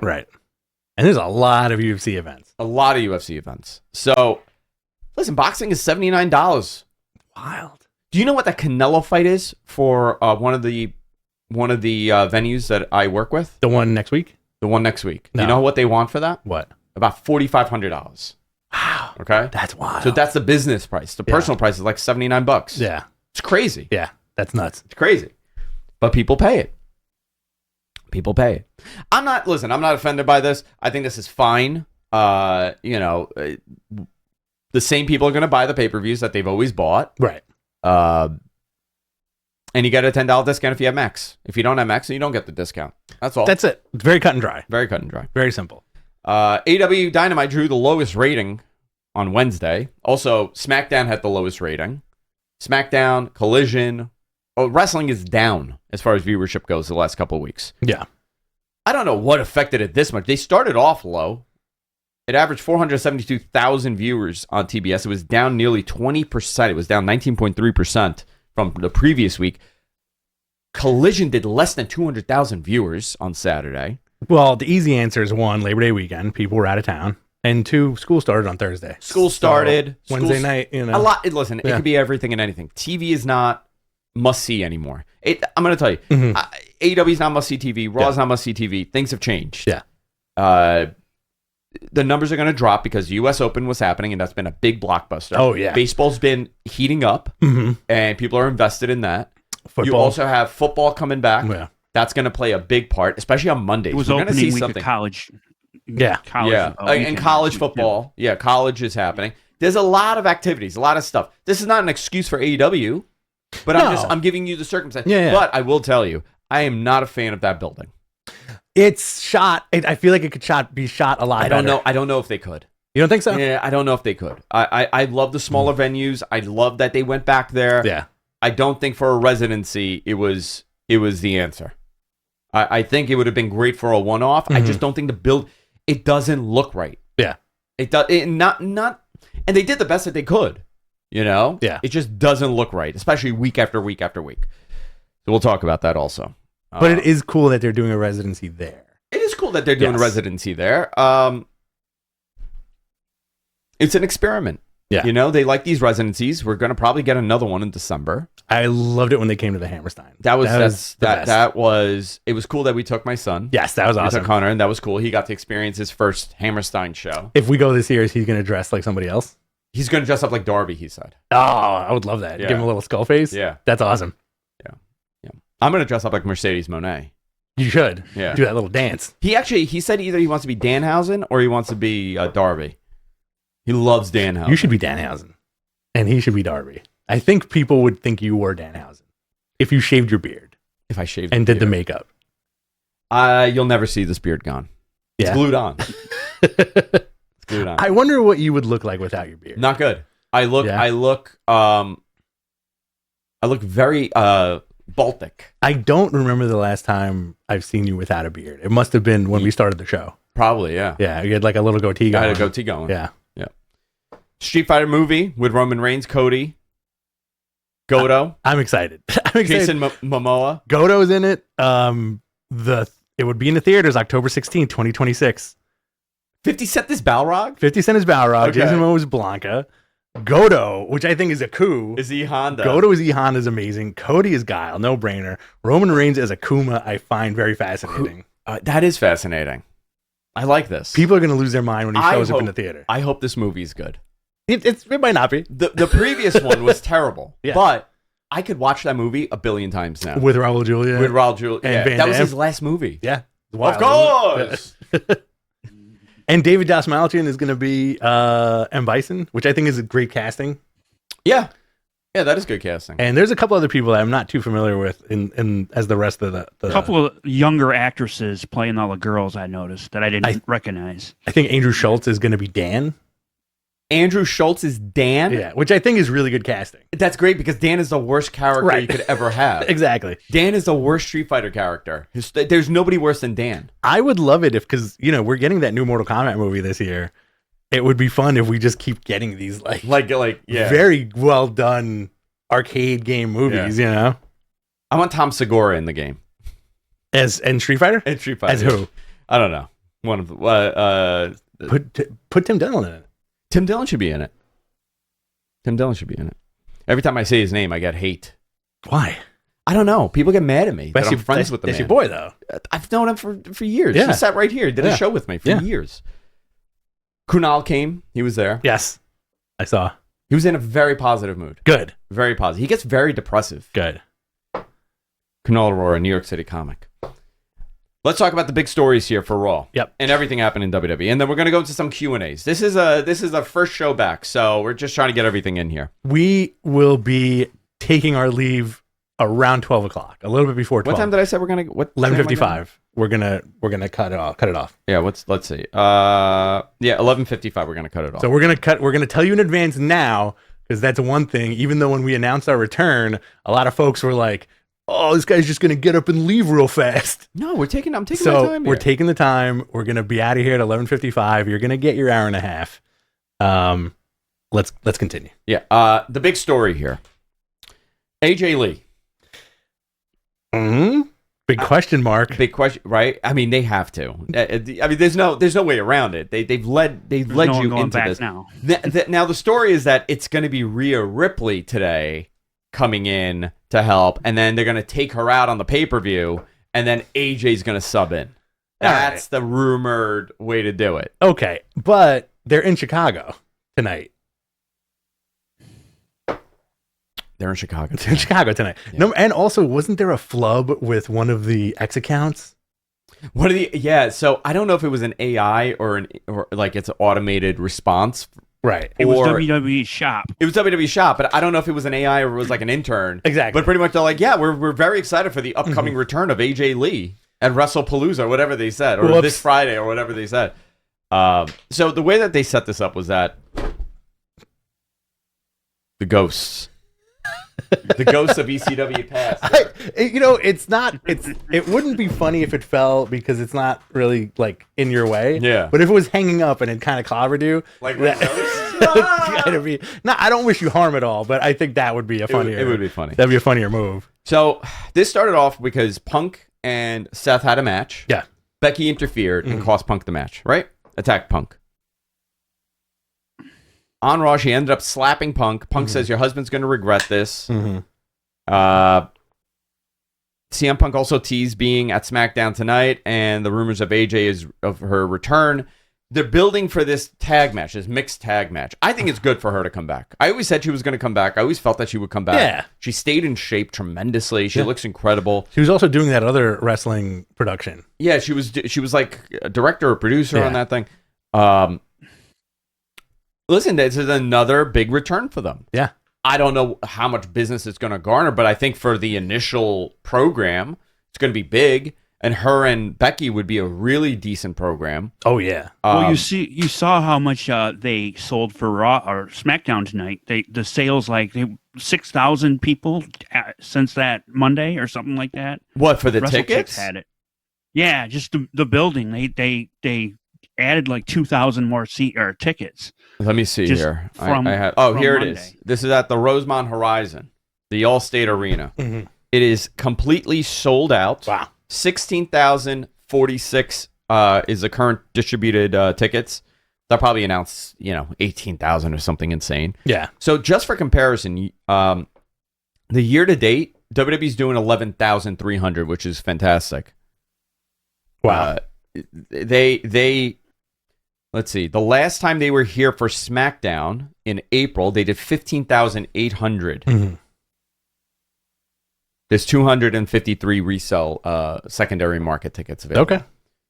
And there's a lot of UFC events. A lot of UFC events. So, listen, boxing is $79. Wild. Do you know what that Canelo fight is for one of the venues that I work with? The one next week? The one next week. No. You know what they want for that? What? About $4,500. Wow. Okay? That's wild. So that's the business price. The personal price is like $79. Yeah. It's crazy. Yeah. That's nuts. It's crazy. But people pay it. I'm not offended by this. I think this is fine. The same people are going to buy the pay-per-views that they've always bought. Right. And you get a $10 discount if you have Max. If you don't have Max, then you don't get the discount. That's all. That's it. It's very cut and dry. Very cut and dry. Very simple. AEW Dynamite drew the lowest rating on Wednesday. Also, SmackDown had the lowest rating. SmackDown, Collision. Wrestling is down as far as viewership goes the last couple of weeks. Yeah. I don't know what affected it this much. They started off low. It averaged 472,000 viewers on TBS. It was down nearly 20%. It was down 19.3% from the previous week. Collision did less than 200,000 viewers on Saturday. Well, the easy answer is one, Labor Day weekend. People were out of town. And two, school started on Thursday. School started. So, Wednesday night, A lot. Listen, it could be everything and anything. TV is not must-see anymore. I'm going to tell you. AEW is not must-see TV. Raw is not must-see TV. Things have changed. Yeah. The numbers are going to drop because the U.S. Open was happening, and that's been a big blockbuster. Oh, yeah. Baseball's been heating up, and people are invested in that. Football. You also have football coming back. Yeah. That's going to play a big part, especially on Mondays. It was We're gonna opening see week something. of college. Yeah. And college football. Yeah, college is happening. There's a lot of activities, a lot of stuff. This is not an excuse for AEW, but I'm giving you the circumstance. Yeah. But I will tell you, I am not a fan of that building. It's shot. I feel like it could be shot a lot better. I don't know if they could. You don't think so? Yeah, I don't know if they could. I love the smaller venues. I love that they went back there. Yeah. I don't think for a residency it was the answer. I think it would have been great for a one-off. I just don't think it doesn't look right. Yeah. It does not and they did the best that they could. Yeah. It just doesn't look right, especially week after week after week. So we'll talk about that also. But it is cool that they're doing a residency there. It is cool that they're doing a residency there. It's an experiment. Yeah. They like these residencies. We're going to probably get another one in December. I loved it when they came to the Hammerstein. It was cool that we took my son. Yes, that was We awesome. took Hunter, and that was cool. He got to experience his first Hammerstein show. If we go this year, is he going to dress like somebody else? He's going to dress up like Darby, he said. Oh, I would love that. Yeah. Give him a little skull face. Yeah. That's awesome. I'm going to dress up like Mercedes Moné. You should. Yeah. Do that little dance. He said either he wants to be Danhausen or he wants to be Darby. He loves Danhausen. You should be Danhausen. And he should be Darby. I think people would think you were Danhausen if you shaved your beard If I shaved and did the makeup. You'll never see this beard gone. It's glued on. It's glued on. I wonder what you would look like without your beard. Not good. I look very Baltic. I don't remember the last time I've seen you without a beard. It must have been when we started the show. Probably, yeah. Yeah, you had like a little goatee I going. had a goatee going. Yeah. Street Fighter movie with Roman Reigns, Cody, Goto, I'm excited. Jason Momoa. Goto's in it. It would be in the theaters October 16th, 2026. 50 Cent is Balrog? 50 Cent is Balrog. Okay. Jason Momoa is Blanca. Goto, which I think is a coup. Is he Honda? Goto as E Honda is amazing. Cody is Guile, no brainer. Roman Reigns as Akuma, I find very fascinating. That is fascinating. I like this. People are going to lose their mind when he shows up in the theater. I hope this movie is good. It might not be. The previous one was terrible, Yeah. but I could watch that movie a billion times now. With Raul Julia. With Raul Julia. and Yeah, Van that was Damme. his last movie. Yeah. Of Wild, course. isn't it? And David Dastmalchian is going to be M. Bison, which I think is a great casting. Yeah. Yeah, that is good casting. And there's a couple other people that I'm not too familiar with in as the rest of the A couple of younger actresses playing all the girls I noticed that I didn't recognize. I think Andrew Schultz is going to be Dan. Andrew Schultz is Dan. Yeah, which I think is really good casting. That's great because Dan is the worst character you could ever have. Exactly. Dan is the worst Street Fighter character. There's nobody worse than Dan. I would love it because we're getting that new Mortal Kombat movie this year. It would be fun if we just keep getting these like very well done arcade game movies. I want Tom Segura in the game as in Street Fighter. In Street Fighter, as who? I don't know. One of the put Tim Dillon in it. Tim Dillon should be in it. Every time I say his name, I get hate. Why? I don't know. People get mad at me. But I'm friends with the man. That's your boy, though. I've known him for years. Yeah. He sat right here. Did a show with me for years. Kunal came. He was there. Yes. I saw. He was in a very positive mood. Good. Very positive. He gets very depressive. Good. Kunal Aurora, New York City comic. Let's talk about the big stories here for Raw. Yep. And everything happened in WWE. And then we're going to go into some Q&As. This is a first show back, so we're just trying to get everything in here. We will be taking our leave around 12 o'clock, a little bit before 12. What time did I say we're going to... 11:55. We're gonna cut it off. Yeah, let's see. 11:55 we're going to cut it off. So we're going to tell you in advance now, because that's one thing. Even though when we announced our return, a lot of folks were like, oh, this guy's just going to get up and leave real fast. No, I'm taking my time So here. we're taking the time. We're going to be out of here at 11:55. You're going to get your hour and a half. Let's continue. Yeah. The big story here. AJ Lee. Mm-hmm. Big question mark. Big question, right? I mean, they have to. I mean, there's no way around it. They've led you into this. Now. Now the story is that it's going to be Rhea Ripley today coming in to help, and then they're going to take her out on the pay-per-view, and then AJ's going to sub in. That's the rumored way to do it. Okay, but they're in Chicago tonight. They're in Chicago. They're in Chicago tonight. Yeah. No, and also, wasn't there a flub with one of the X accounts? So I don't know if it was an AI or like it's an automated response. Right. It was WWE Shop. It was WWE Shop, but I don't know if it was an AI or it was like an intern. Exactly. But pretty much they're like, yeah, we're very excited for the upcoming return of AJ Lee at WrestlePalooza, whatever they said, or this Friday or whatever they said. So the way that they set this up was that the ghosts. The ghosts of ECW past. It wouldn't be funny if it fell because it's not really like in your way. Yeah. But if it was hanging up and it kind of clobbered you, Like gotta be. No, I don't wish you harm at all, but I think that would be a funnier. It would be funny. That'd be a funnier move. So this started off because Punk and Seth had a match. Yeah. Becky interfered and cost Punk the match, right? Attacked Punk. On Raw, she ended up slapping Punk. Punk says, your husband's going to regret this. CM Punk also teased being at SmackDown tonight, and the rumors of AJ of her return. They're building for this tag match, this mixed tag match. I think it's good for her to come back. I always said she was going to come back. I always felt that she would come back. Yeah. She stayed in shape tremendously. She looks incredible. She was also doing that other wrestling production. Yeah, she was like a director or producer on that thing. Listen, this is another big return for them. Yeah. I don't know how much business it's going to garner, but I think for the initial program, it's going to be big. And her and Becky would be a really decent program. Oh, yeah. Well, you saw how much they sold for Raw or SmackDown tonight. The sales 6,000 people since that Monday or something like that. What, for the WrestleTix tickets? had it. Yeah, just the building. They added like 2,000 more tickets. Let me see Just here. from here it Monday. is. This is at the Rosemont Horizon, the Allstate Arena. It is completely sold out. Wow. 16,046 is the current distributed tickets. They'll probably announce, 18,000 or something insane. Yeah. So just for comparison, the year to date, WWE's doing 11,300, which is fantastic. Wow. Let's see. The last time they were here for SmackDown in April, they did 15,800. There's 253 resale secondary market tickets available. Okay.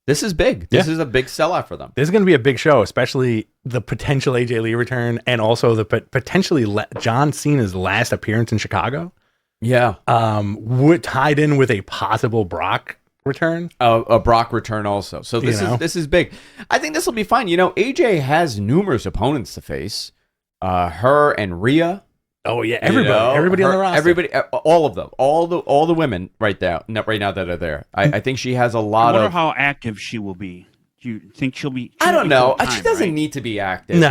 This is big. This is a big sellout for them. This is going to be a big show, especially the potential AJ Lee return and also the potentially John Cena's last appearance in Chicago. Yeah. Would tied in with a possible Brock return. A Brock return also. So this is big. I think this will be fine. AJ has numerous opponents to face. Her and Rhea. Oh yeah, everybody on the roster. Everybody, all of them, all the women right now that are there. I think she has a lot I wonder of. how active she will be. Do you think she'll be? I don't know. full-time, She doesn't right? need to be active. No.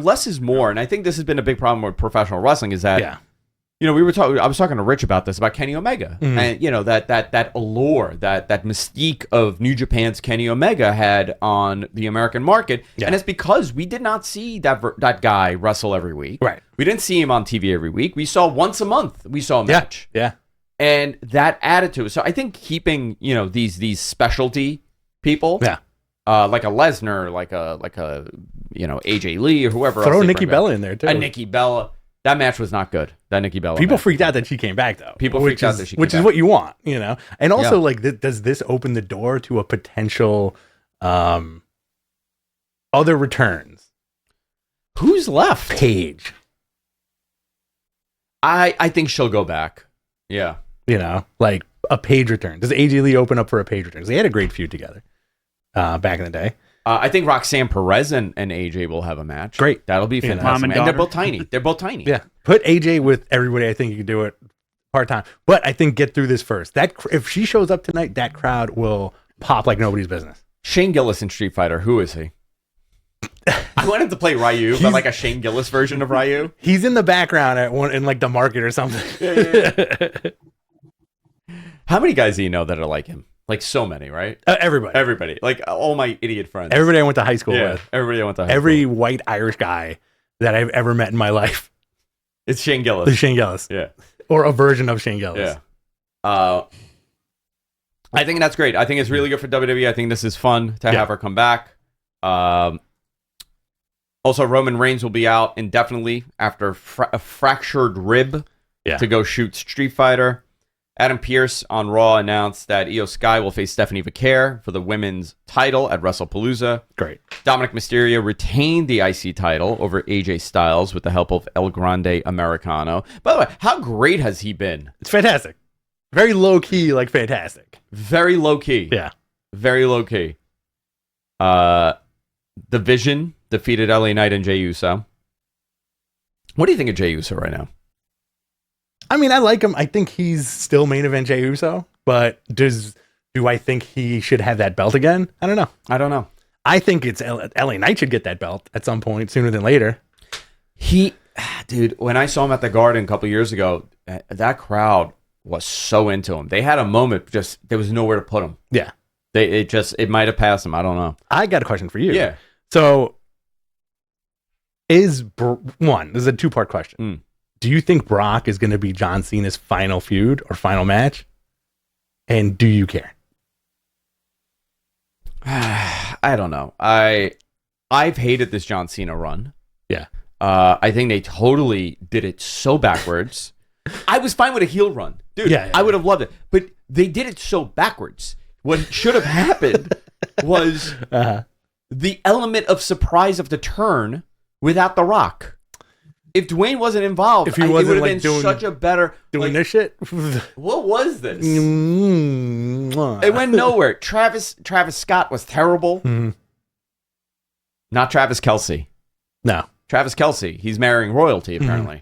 Less is more, and I think this has been a big problem with professional wrestling. Is that I was talking to Rich about this, about Kenny Omega, and that allure, that mystique of New Japan's Kenny Omega had on the American market, and it's because we did not see that guy wrestle every week. Right. We didn't see him on TV every week. We saw once a month. We saw a match. Yeah. And that attitude. So I think keeping these specialty people, like a Lesnar, like a AJ Lee or whoever. Throw else Nikki Bella in there too. A Nikki Bella. That match was not good. That Nikki Bella. People match. freaked out that she came back though. People freaked out that she came which is back. what you want, And also, does this open the door to a potential other returns? Who's left? Paige. I think she'll go back. Yeah. Like a Paige return. Does AJ Lee open up for a Paige return? 'Cause they had a great feud together back in the day. I think Roxanne Perez and AJ will have a match. Great. That'll be fantastic. Mom and And they're daughter. both tiny. They're both tiny. Yeah. Put AJ with everybody. I think you can do it part-time. But I think get through this first. If she shows up tonight, that crowd will pop like nobody's business. Shane Gillis in Street Fighter. Who is he? I wanted to play Ryu, but like a Shane Gillis version of Ryu. He's in the background in like the market or something. How many guys do you know that are like him? Like so many, right? Everybody. Everybody. Like all my idiot friends. Everybody I went to high school with. Everybody I went to high Every school. white Irish guy that I've ever met in my life It's Shane Gillis. is Shane Gillis. Yeah. Or a version of Shane Gillis. Yeah. I think that's great. I think it's really good for WWE. I think this is fun to have her come back. Also, Roman Reigns will be out indefinitely after a fractured rib to go shoot Street Fighter. Adam Pearce on Raw announced that Io Sky will face Stephanie Vaquer for the women's title at WrestlePalooza. Great. Dominic Mysterio retained the IC title over AJ Styles with the help of El Grande Americano. By the way, how great has he been? It's fantastic. Very low key, like fantastic. Very low key. Yeah. Very low key. The Vision defeated LA Knight and Jey Uso. What do you think of Jey Uso right now? I mean, I like him. I think he's still main event Jey Uso, but do I think he should have that belt again? I don't know. I think it's LA Knight should get that belt at some point sooner than later. Dude, when I saw him at the Garden a couple years ago, that crowd was so into him. They had a moment, just there was nowhere to put him. Yeah. It might have passed him. I don't know. I got a question for you. Yeah. So this is a two-part question. Do you think Brock is going to be John Cena's final feud or final match? And do you care? I don't know. I've hated this John Cena run. Yeah. I think they totally did it so backwards. I was fine with a heel run. Dude, Yeah. I would have loved it. But they did it so backwards. What should have happened was the element of surprise of the turn without The Rock. If Dwayne wasn't involved, If he it wasn't, would have like, been doing- such a better... Doing this shit? What was this? It It went nowhere. Travis Scott was terrible. Not Travis Kelce. No. Travis Kelce. He's marrying royalty, apparently.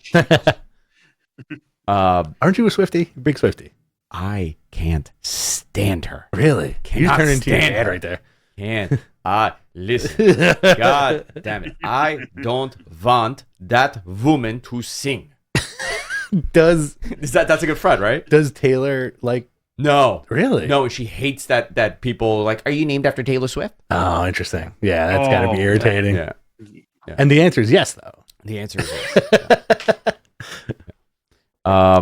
Aren't you a Swiftie? Big Swiftie. I can't stand her. Really? You Cannot turn into your stand dad her. right there. Can't. Listen. God damn it. I don't want that woman to sing. That's a good friend, right? Does Taylor like? No. Really? No, she hates that people like, are you named after Taylor Swift? Oh, interesting. Yeah, that's got to be irritating. Yeah. And the answer is yes, though. The answer is yes. Yeah.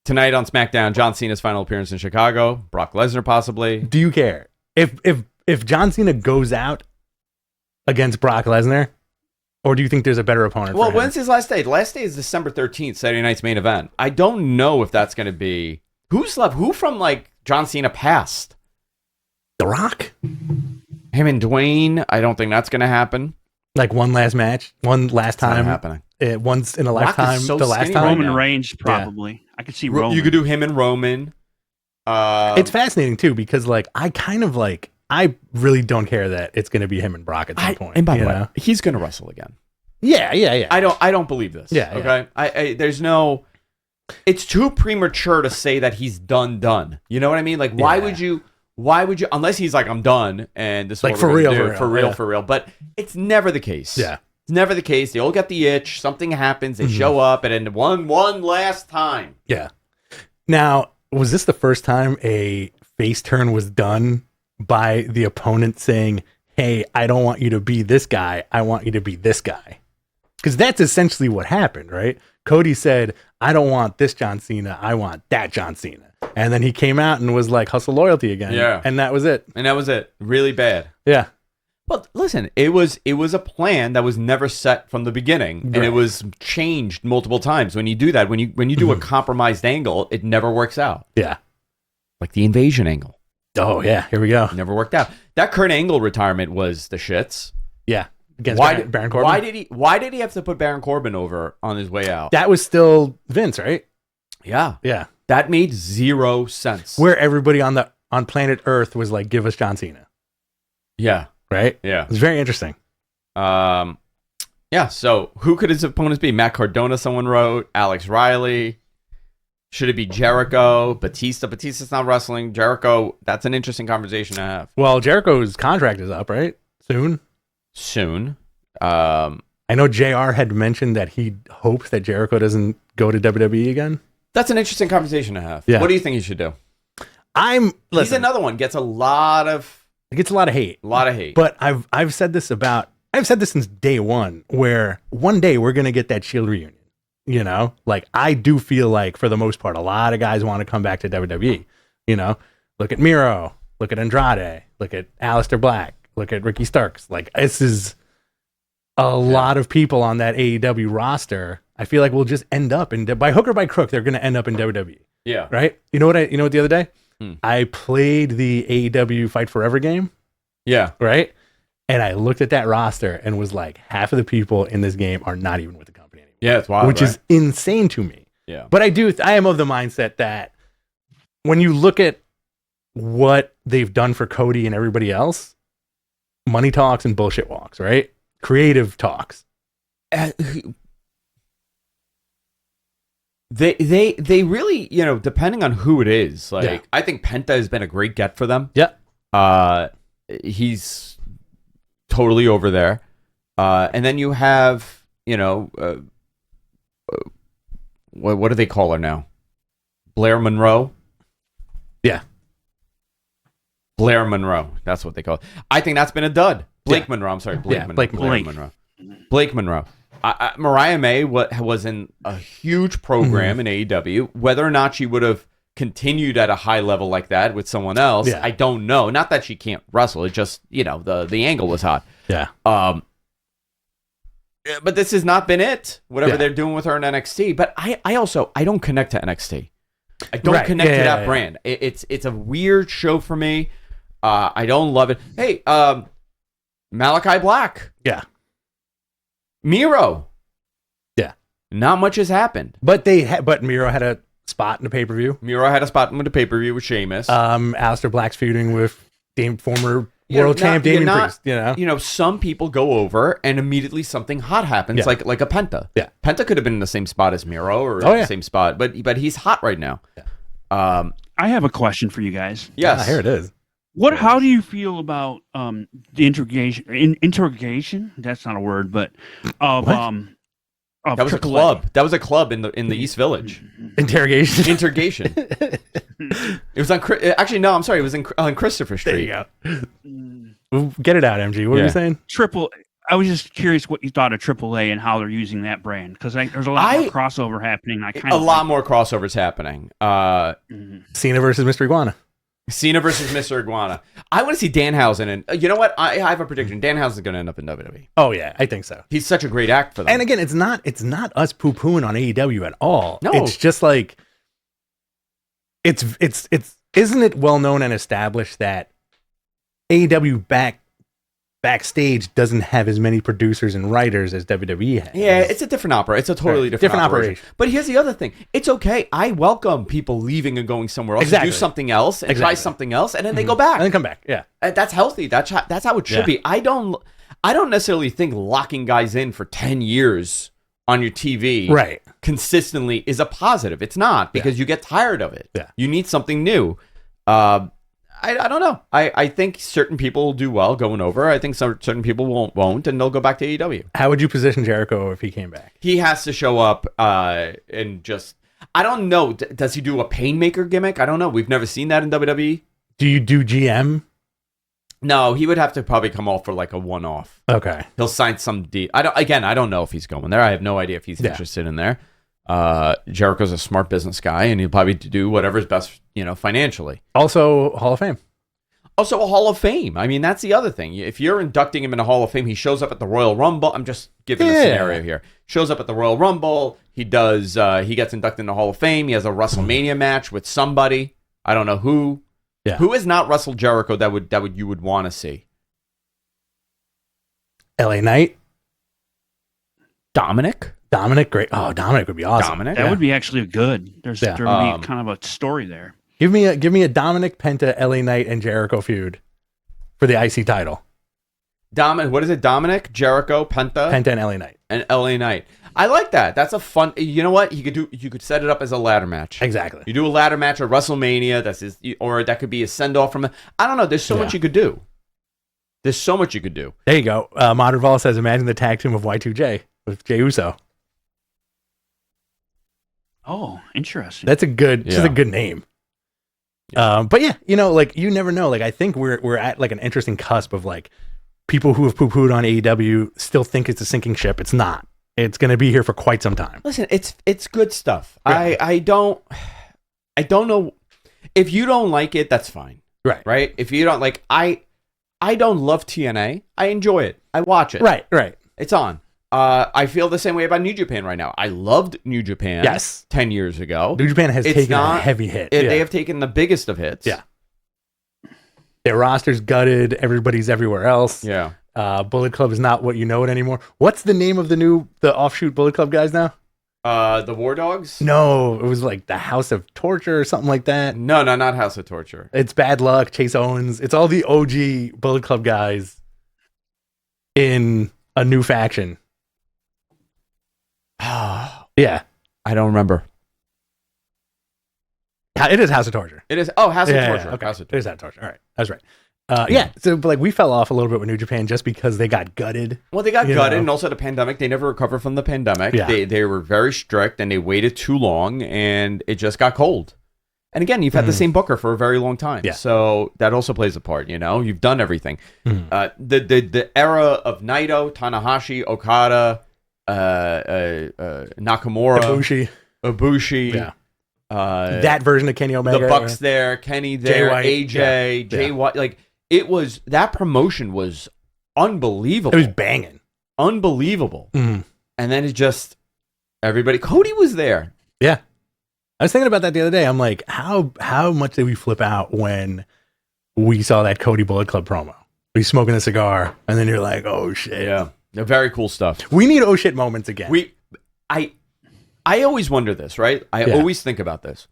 Tonight on SmackDown, John Cena's final appearance in Chicago. Brock Lesnar possibly. Do you care if John Cena goes out against Brock Lesnar? Or do you think there's a better opponent Well, for him? when's his last day? The last day is December 13th, Saturday night's main event. I don't know if that's going to be... Who's left? Who from, like, John Cena passed? The Rock? Him and Dwayne? I don't think that's going to happen. Like one last match? One last It's not time? happening. Once in a Rock is lifetime? so The last skinny time? right Roman now. Reigns, probably. I could see Roman. You could do him and Roman. It's fascinating, too, because, like, I really don't care that it's going to be him and Brock at some point. And by the you way, know? he's going to wrestle again. Yeah. I don't believe this. Yeah, Okay. I there's no. It's too premature to say that he's done. You know what I mean? Like, why would you? Unless he's like, I'm done, and this is Like, what for we're gonna real, do, for real, for real. But it's never the case. Yeah. It's never the case. They all get the itch. Something happens. They show up, and then one last time. Yeah. Now, was this the first time a face turn was done by the opponent saying, hey, I don't want you to be this guy. I want you to be this guy? Because that's essentially what happened, right? Cody said, I don't want this John Cena. I want that John Cena. And then he came out and was like, hustle loyalty again. Yeah. And that was it. And that was it. Really bad. Yeah. But listen, it was a plan that was never set from the beginning, and Right. it was changed multiple times. When you do that, when you do a compromised angle, it never works out. Yeah. Like the invasion angle, Oh, yeah. Here we go. never worked out. That Kurt Angle retirement was the shits. Yeah. Against Baron Corbin. Why did he have to put Baron Corbin over on his way out? That was still Vince, right? Yeah, Yeah. that made zero sense. Where everybody on planet Earth was like, give us John Cena. Yeah, Right? yeah. It was very interesting. Yeah. So who could his opponents be? Matt Cardona, someone wrote. Alex Riley. Should it be Jericho? Batista? Batista's not wrestling. Jericho. That's an interesting conversation to have. Well, Jericho's contract is up, right? Soon. I know JR had mentioned that he hopes that Jericho doesn't go to WWE again. That's an interesting conversation to have. Yeah. What do you think he should do? He's He's another one. Gets a lot of It gets a lot of hate. But I've said this since day one, where one day we're gonna get that Shield reunion. You know, like I do feel like for the most part, a lot of guys want to come back to WWE. You know, look at Miro, look at Andrade, look at Aleister Black, look at Ricky Starks. Like this is a lot of people on that AEW roster. I feel like we'll just end up by hook or by crook, they're gonna end up in WWE. yeah. Right? You know what the other day? Hmm. I played the AEW Fight Forever game. Yeah. Right? And I looked at that roster and was like, half of the people in this game are not even with the company anymore. Yeah, it's wild. Which is insane to me. Yeah. But I am of the mindset that when you look at what they've done for Cody and everybody else, money talks and bullshit walks, right? Creative talks. They really, depending on who it is, like Yeah. I think Penta has been a great get for them. Yeah. He's totally over there. And then you have, what do they call her now? Blair Monroe? Yeah. Blair Monroe. That's what they call it. I think that's been a dud. Blake Yeah. Monroe. I'm sorry. Blake Yeah, Monroe. Blake Blair Blake. Monroe. Blake Monroe. Mariah May was in a huge program in AEW. Whether or not she would have continued at a high level like that with someone else, Yeah. I don't know. Not that she can't wrestle. It just, the angle was hot. Yeah. But this has not been it. Whatever Yeah. they're doing with her in NXT. But I don't connect to NXT. I don't Right. connect Yeah, to yeah, that yeah. brand. It's a weird show for me. I don't love it. Hey, Malachi Black, Miro. Yeah. Not much has happened. But but Miro had a spot in the pay-per-view. Miro had a spot with the pay-per-view with Sheamus. Aleister Black's feuding with former world champ Damian Priest. Some people go over and immediately something hot happens, Yeah. like a Penta. Yeah. Penta could have been in the same spot as Miro or Oh, the yeah. same spot, but he's hot right now. I have a question for you guys. Yes. Here it is. How do you feel about the interrogation? That's not a word, but of What? of That was a Triple club. That was a club in the East Village. Interrogation. Interrogation. It was on. Actually, no. I'm sorry. It was on Christopher Street. There you go. Get it out, MG. What are Yeah. you saying? I was just curious what you thought of AAA and how they're using that brand, because there's a lot more crossover happening. A lot more crossovers happening. Cena versus Mr. Iguana. Cena versus Mr. Iguana. I want to see Danhausen, and you know what? I have a prediction. Danhausen's going to end up in WWE. Oh yeah, I think so. He's such a great act for them. And again, it's not us poo-pooing on AEW at all. No. It's just like it's isn't it well known and established that AEW backstage doesn't have as many producers and writers as WWE has. Yeah, it's a different opera. It's a totally different operation. But here's the other thing. It's okay. I welcome people leaving and going somewhere else to do something else and try something else, and then they go back. And then come back. Yeah. That's healthy. That's how it should be. I don't necessarily think locking guys in for 10 years on your TV consistently is a positive. It's not, because you get tired of it. Yeah. You need something new. I don't know. I think certain people will do well going over. I think certain people won't, and they'll go back to AEW. How would you position Jericho if he came back? He has to show up and just... I don't know. Does he do a Painmaker gimmick? I don't know. We've never seen that in WWE. Do you do GM? No, he would have to probably come off for like a one-off. Okay. He'll sign some deal. I don't know if he's going there. I have no idea if he's interested in there. Jericho's a smart business guy, and he'll probably do whatever's best, financially. Also, Hall of Fame. Also, a Hall of Fame. I mean, that's the other thing. If you're inducting him in a Hall of Fame, he shows up at the Royal Rumble. I'm just giving a scenario here. Shows up at the Royal Rumble. He does. He gets inducted in the Hall of Fame. He has a WrestleMania match with somebody. I don't know who. Yeah. Who has not wrestled Jericho that you would want to see? LA Knight. Dominic, great. Oh, Dominic would be awesome. That would be actually good. There would be kind of a story there. Give me a Dominic, Penta, LA Knight, and Jericho feud for the IC title. What is it? Dominic, Jericho, Penta, and LA Knight. And LA Knight. I like that. That's a fun. You know what? You could set it up as a ladder match. Exactly. You do a ladder match at WrestleMania. Or that could be a send off from. I don't know. There's so much you could do. There's so much you could do. There you go. Modern Vol says, imagine the tag team of Y2J with Jey Uso. Oh, interesting. That's a good name. Yeah. But yeah, you never know. Like, I think we're at like an interesting cusp of like people who have poo-pooed on AEW still think it's a sinking ship. It's not. It's going to be here for quite some time. Listen, it's good stuff. Right. I don't know if you don't like it. That's fine. Right. If you don't like, I don't love TNA. I enjoy it. I watch it. Right. It's on. I feel the same way about New Japan right now. I loved New Japan 10 years ago. New Japan has taken a heavy hit. They have taken the biggest of hits. Yeah. Their roster's gutted. Everybody's everywhere else. Yeah. Bullet Club is not what you know it anymore. What's the name of the offshoot Bullet Club guys now? The War Dogs? No, it was like the House of Torture or something like that. No, not House of Torture. It's Bad Luck, Chase Owens. It's all the OG Bullet Club guys in a new faction. Yeah. I don't remember. It is House of Torture. It is. Oh, House of Torture. Yeah, okay. House of Torture. It is House of Torture. All right. That's right. Yeah. So, but like, we fell off a little bit with New Japan just because they got gutted. Well, they got gutted, and also the pandemic. They never recovered from the pandemic. Yeah. They were very strict, and they waited too long, and it just got cold. And again, you've had the same booker for a very long time. Yeah. So that also plays a part, You've done everything. The era of Naito, Tanahashi, Okada, Nakamura, Ibushi. Yeah. That version of Kenny Omega. The Bucks there, Kenny there, White, AJ, Jay White. Like, that promotion was unbelievable. It was banging. Unbelievable. And then it just, everybody, Cody was there. Yeah. I was thinking about that the other day. I'm like, how much did we flip out when we saw that Cody Bullet Club promo? He's smoking a cigar, and then you're like, oh shit. Yeah. Very cool stuff. We need oh shit moments again. I always wonder this, right? I always think about this.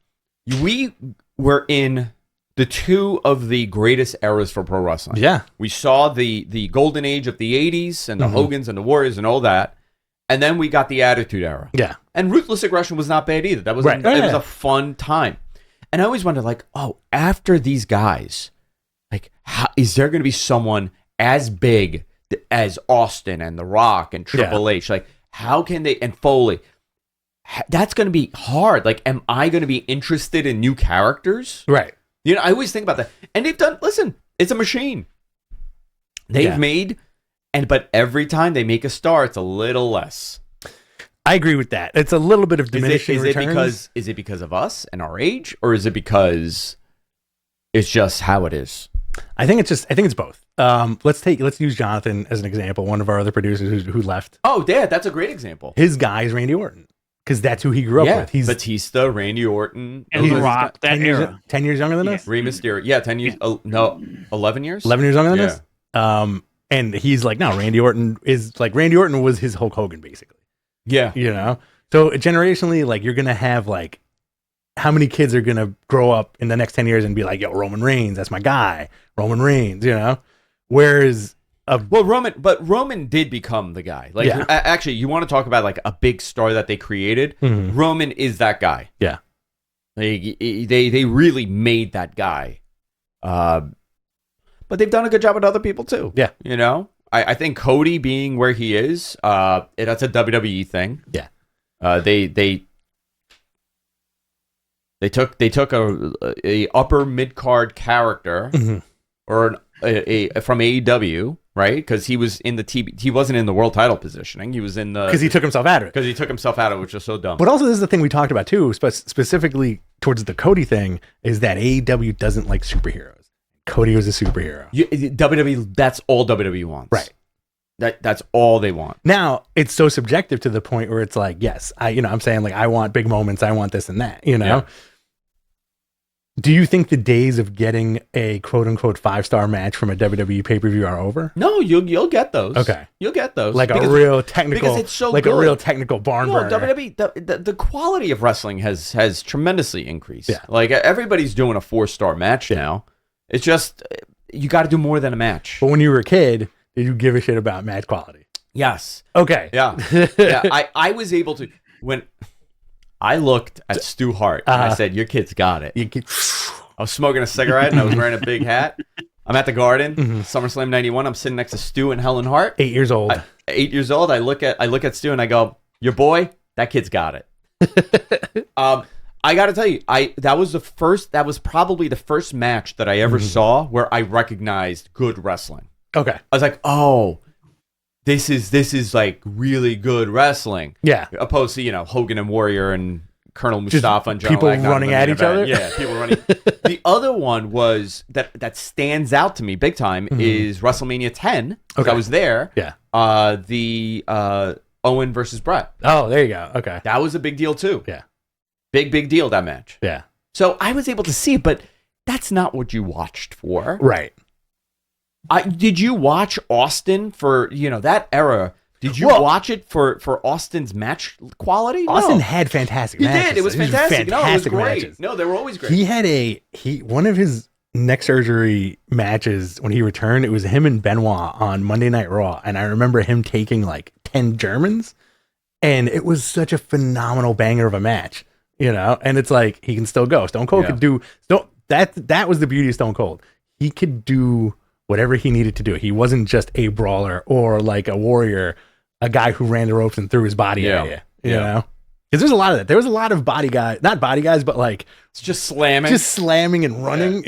We were in the two of the greatest eras for pro wrestling. Yeah. We saw the golden age of the 80s and the Hogans and the Warriors and all that. And then we got the Attitude Era. Yeah. And Ruthless Aggression was not bad either. That was it was a fun time. And I always wonder, like, after these guys, like, is there going to be someone as big as Austin and The Rock and Triple H? Like, how can they, and Foley? That's going to be hard. Like, am I going to be interested in new characters? Right. I always think about that. And they've done, listen, it's a machine. They've made, but every time they make a star, it's a little less. I agree with that. It's a little bit of diminishing returns. Is it because of us and our age, or is it because It's just how it is. I think it's both. Let's use Jonathan as an example. One of our other producers who left. Oh, Dad, that's a great example. His guy is Randy Orton because that's who he grew up with. He's Batista, Randy Orton, And The Rock, that 10 years, era. 10 years younger than us. Rey Mysterio. Yeah, 10 years. No, 11 years. 11 years younger than Yeah. us. And he's like, no, Randy Orton was his Hulk Hogan basically. Yeah. You know, so generationally, like you're gonna have like how many kids are gonna grow up in the next 10 years and be like, yo, Roman Reigns, that's my guy, Roman Reigns, you know. Whereas Roman did become the guy. Like, Yeah. actually, you want to talk about like a big star that they created? Mhm. Roman is that guy. Yeah. They really made that guy. But they've done a good job with other people too. Yeah. You know, I think Cody being where he is, that's a WWE thing. Yeah. They took a upper mid card character or a from AEW, right? Because he was in he wasn't in the world title positioning. He was in the because he took himself out of it. because he took himself out of it, which is so dumb. But also, this is the thing we talked about too, specifically towards the Cody thing, is that AEW doesn't like superheroes. Cody was a superhero. WWE, that's all WWE wants. Right. That's all they want. Now it's so subjective to the point where it's like, yes, I'm saying like I want big moments, I want this and that, you know. Yeah. Do you think the days of getting a quote unquote 5-star match from a WWE pay-per-view are over? No, you'll get those. Okay. You'll get those. Like because, a real technical, because it's so like good. a real technical barn No, burner. WWE, the quality of wrestling has tremendously increased. Yeah. Like everybody's doing a 4-star match now. It's just you got to do more than a match. But when you were a kid, did you give a shit about match quality? Yes. Okay. Yeah. Yeah. I was able to when I looked at Stu Hart and I said, "Your kid's got it." I was smoking a cigarette and I was wearing a big hat. I'm at the Garden, SummerSlam '91. I'm sitting next to Stu and Helen Hart. 8 years old. 8 years old. I look at Stu and I go, "Your boy, that kid's got it." I got to tell you, that was probably the first match that I ever saw where I recognized good wrestling. Okay. I was like, "Oh, this is like really good wrestling." Yeah. Opposed to, Hogan and Warrior and Colonel Mustafa and General people Agnon running in the at main each event. other? Yeah, people running. The other one was that stands out to me big time is WrestleMania 10. Okay. I was there. Yeah. The Owen versus Brett. Oh, there you go. Okay. That was a big deal too. Yeah. Big deal, that match. Yeah. So I was able to see it, but that's not what you watched for. Right. Did you watch Austin for, that era? Did you watch it for Austin's match quality? Austin No. had fantastic You matches. did. It was These were fantastic. No, it was fantastic great. matches. No, they were always great. He had one of his neck surgery matches when he returned. It was him and Benoit on Monday Night Raw, and I remember him taking like 10 Germans, and it was such a phenomenal banger of a match, And it's like he can still go. Stone Cold could do. That was the beauty of Stone Cold. He could do whatever he needed to do. He wasn't just a brawler or like a warrior, a guy who ran the ropes and threw his body at you. You know? Because there's a lot of that. There was a lot of not body guys, but like It's just slamming and running.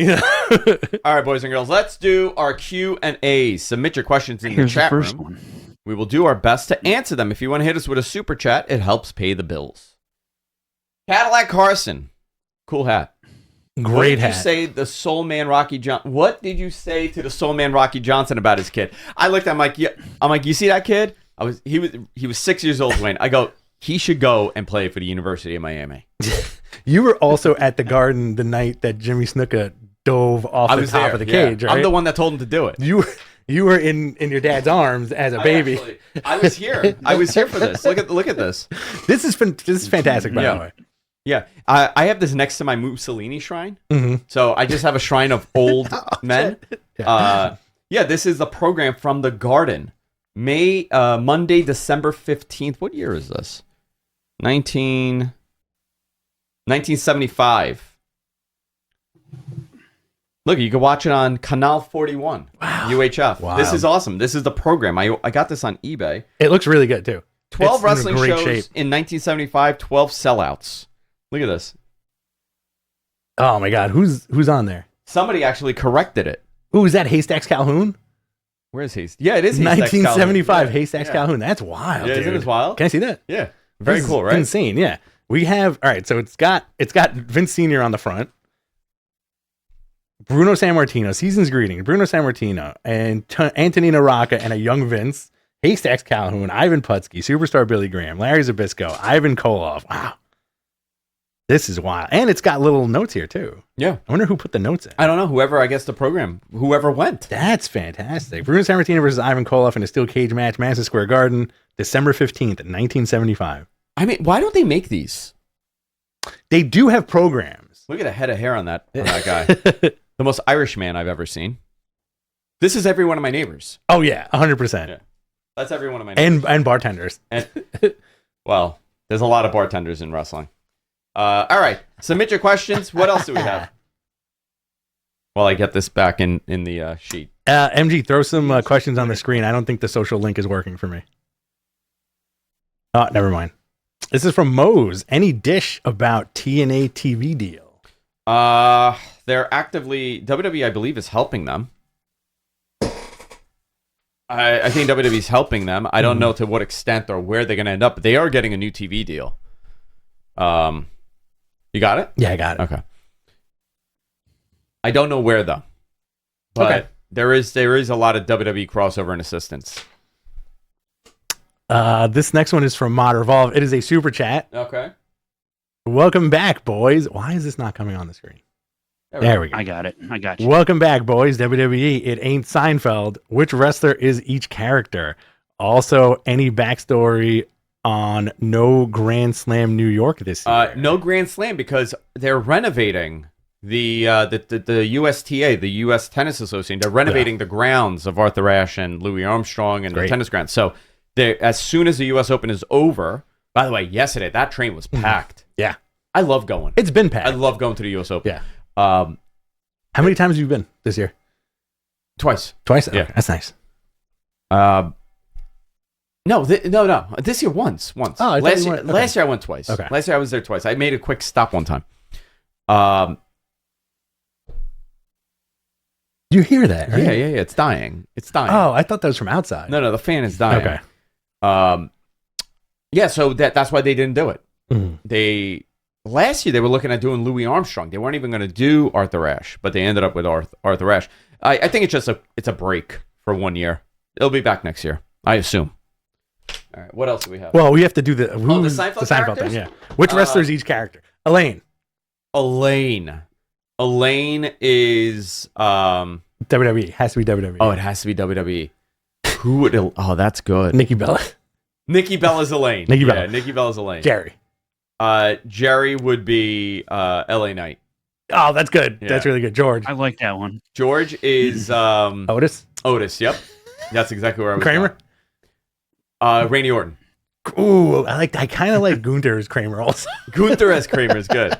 All right, boys and girls, let's do our Q&A. Submit your questions in Here's the chat the first room. one. We will do our best to answer them. If you want to hit us with a super chat, it helps pay the bills. Cadillac Carson, cool hat. Great What did hat. you say the Soul Man Rocky Johnson? What did you say to the Soul Man Rocky Johnson about his kid? I looked at him like, yeah. I'm like, you see that kid? He was 6 years old, Wayne. I go, he should go and play for the University of Miami. You were also at the Garden the night that Jimmy Snuka dove off the top of the cage, right? I'm the one that told him to do it. You were in your dad's arms as a baby. I was here. I was here for this. Look at this. This is fantastic, by the way. Yeah, I have this next to my Mussolini shrine. Mm-hmm. So I just have a shrine of old men. This is the program from the Garden. Monday, December 15th. What year is this? 1975. Look, you can watch it on Canal 41. Wow. UHF. Wow. This is awesome. This is the program. I got this on eBay. It looks really good, too. 12 It's in wrestling great shows shape. in 1975, 12 sellouts. Look at this. Oh, my God. Who's on there? Somebody actually corrected it. Ooh, is that Haystacks Calhoun? Where's Haystacks? Yeah, it is Haystacks 1975 Calhoun. Haystacks Calhoun. That's wild, Yeah, dude. isn't it wild? Can I see that? Yeah. Very This cool, is right? Insane, yeah. We have, all right, so it's got Vince Sr. on the front. Bruno Sammartino, season's greetings. Bruno Sammartino and Antonino Rocca and a young Vince, Haystacks Calhoun, Ivan Putski, Superstar Billy Graham, Larry Zbyszko, Ivan Koloff. Wow. This is wild. And it's got little notes here, too. Yeah. I wonder who put the notes in. I don't know. Whoever, I guess, whoever went. That's fantastic. Bruno Sammartino versus Ivan Koloff in a steel cage match, Madison Square Garden, December 15th, 1975. I mean, why don't they make these? They do have programs. Look at a head of hair on that guy. The most Irish man I've ever seen. This is every one of my neighbors. Oh, yeah, 100%. Yeah. That's every one of my neighbors. And bartenders. And, well, there's a lot of bartenders in wrestling. All right. Submit your questions. What else do we have? While I get this back in the sheet. MG, throw some questions on the screen. I don't think the social link is working for me. Oh, never mind. This is from Mose. Any dish about TNA TV deal? They're actively... WWE, I believe, is helping them. I think WWE's helping them. I don't know to what extent or where they're going to end up, but they are getting a new TV deal. You got it? Yeah, I got it. Okay. I don't know where though. But Okay. there is a lot of WWE crossover and assistance. This next one is from Mod Revolve. It is a super chat. Okay. Welcome back, boys. Why is this not coming on the screen? There we go. I got it. I got you. Welcome back, boys. WWE. It ain't Seinfeld. Which wrestler is each character? Also, any backstory on No Grand Slam New York this year? No Grand Slam because they're renovating the USTA, the U.S. Tennis Association. They're renovating the grounds of Arthur Ashe and Louis Armstrong and the tennis grounds. So as soon as the U.S. Open is over, by the way, yesterday that train was packed. Yeah. I love going. It's been packed. I love going to the U.S. Open. Yeah. How many times have you been this year? Twice. Twice? Yeah. Okay, that's nice. No. This year once. Oh, I thought you went- okay. Last year I went twice. Okay. Last year I was there twice. I made a quick stop one time. You hear that, right? Yeah. It's dying. It's dying. Oh, I thought that was from outside. No, the fan is dying. Okay. Yeah, so that's why they didn't do it. Mhm. Last year they were looking at doing Louis Armstrong. They weren't even going to do Arthur Ashe, but they ended up with Arthur Ashe. I think it's a break for 1 year. It'll be back next year, I assume. All right, what else do we have? Well, we have to do the Seinfeld thing, characters? yeah. Which wrestler is each character? Elaine is WWE. Has to be WWE. oh, it has to be WWE. Who would? Oh, that's good. Nikki Bella. Nikki Bella's Elaine. Nikki Bella. Yeah, Nikki Bella's Elaine. Jerry. Jerry would be LA Knight. Oh, that's good. Yeah. That's really good. George. I like that one. George is Otis. Otis. Yep, that's exactly where I was. Kramer. Randy Orton. Ooh, I kind of like Gunther's Kramer also. Gunther as Kramer is good.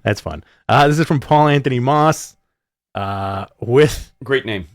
That's fun. This is from Paul Anthony Moss. With Great name.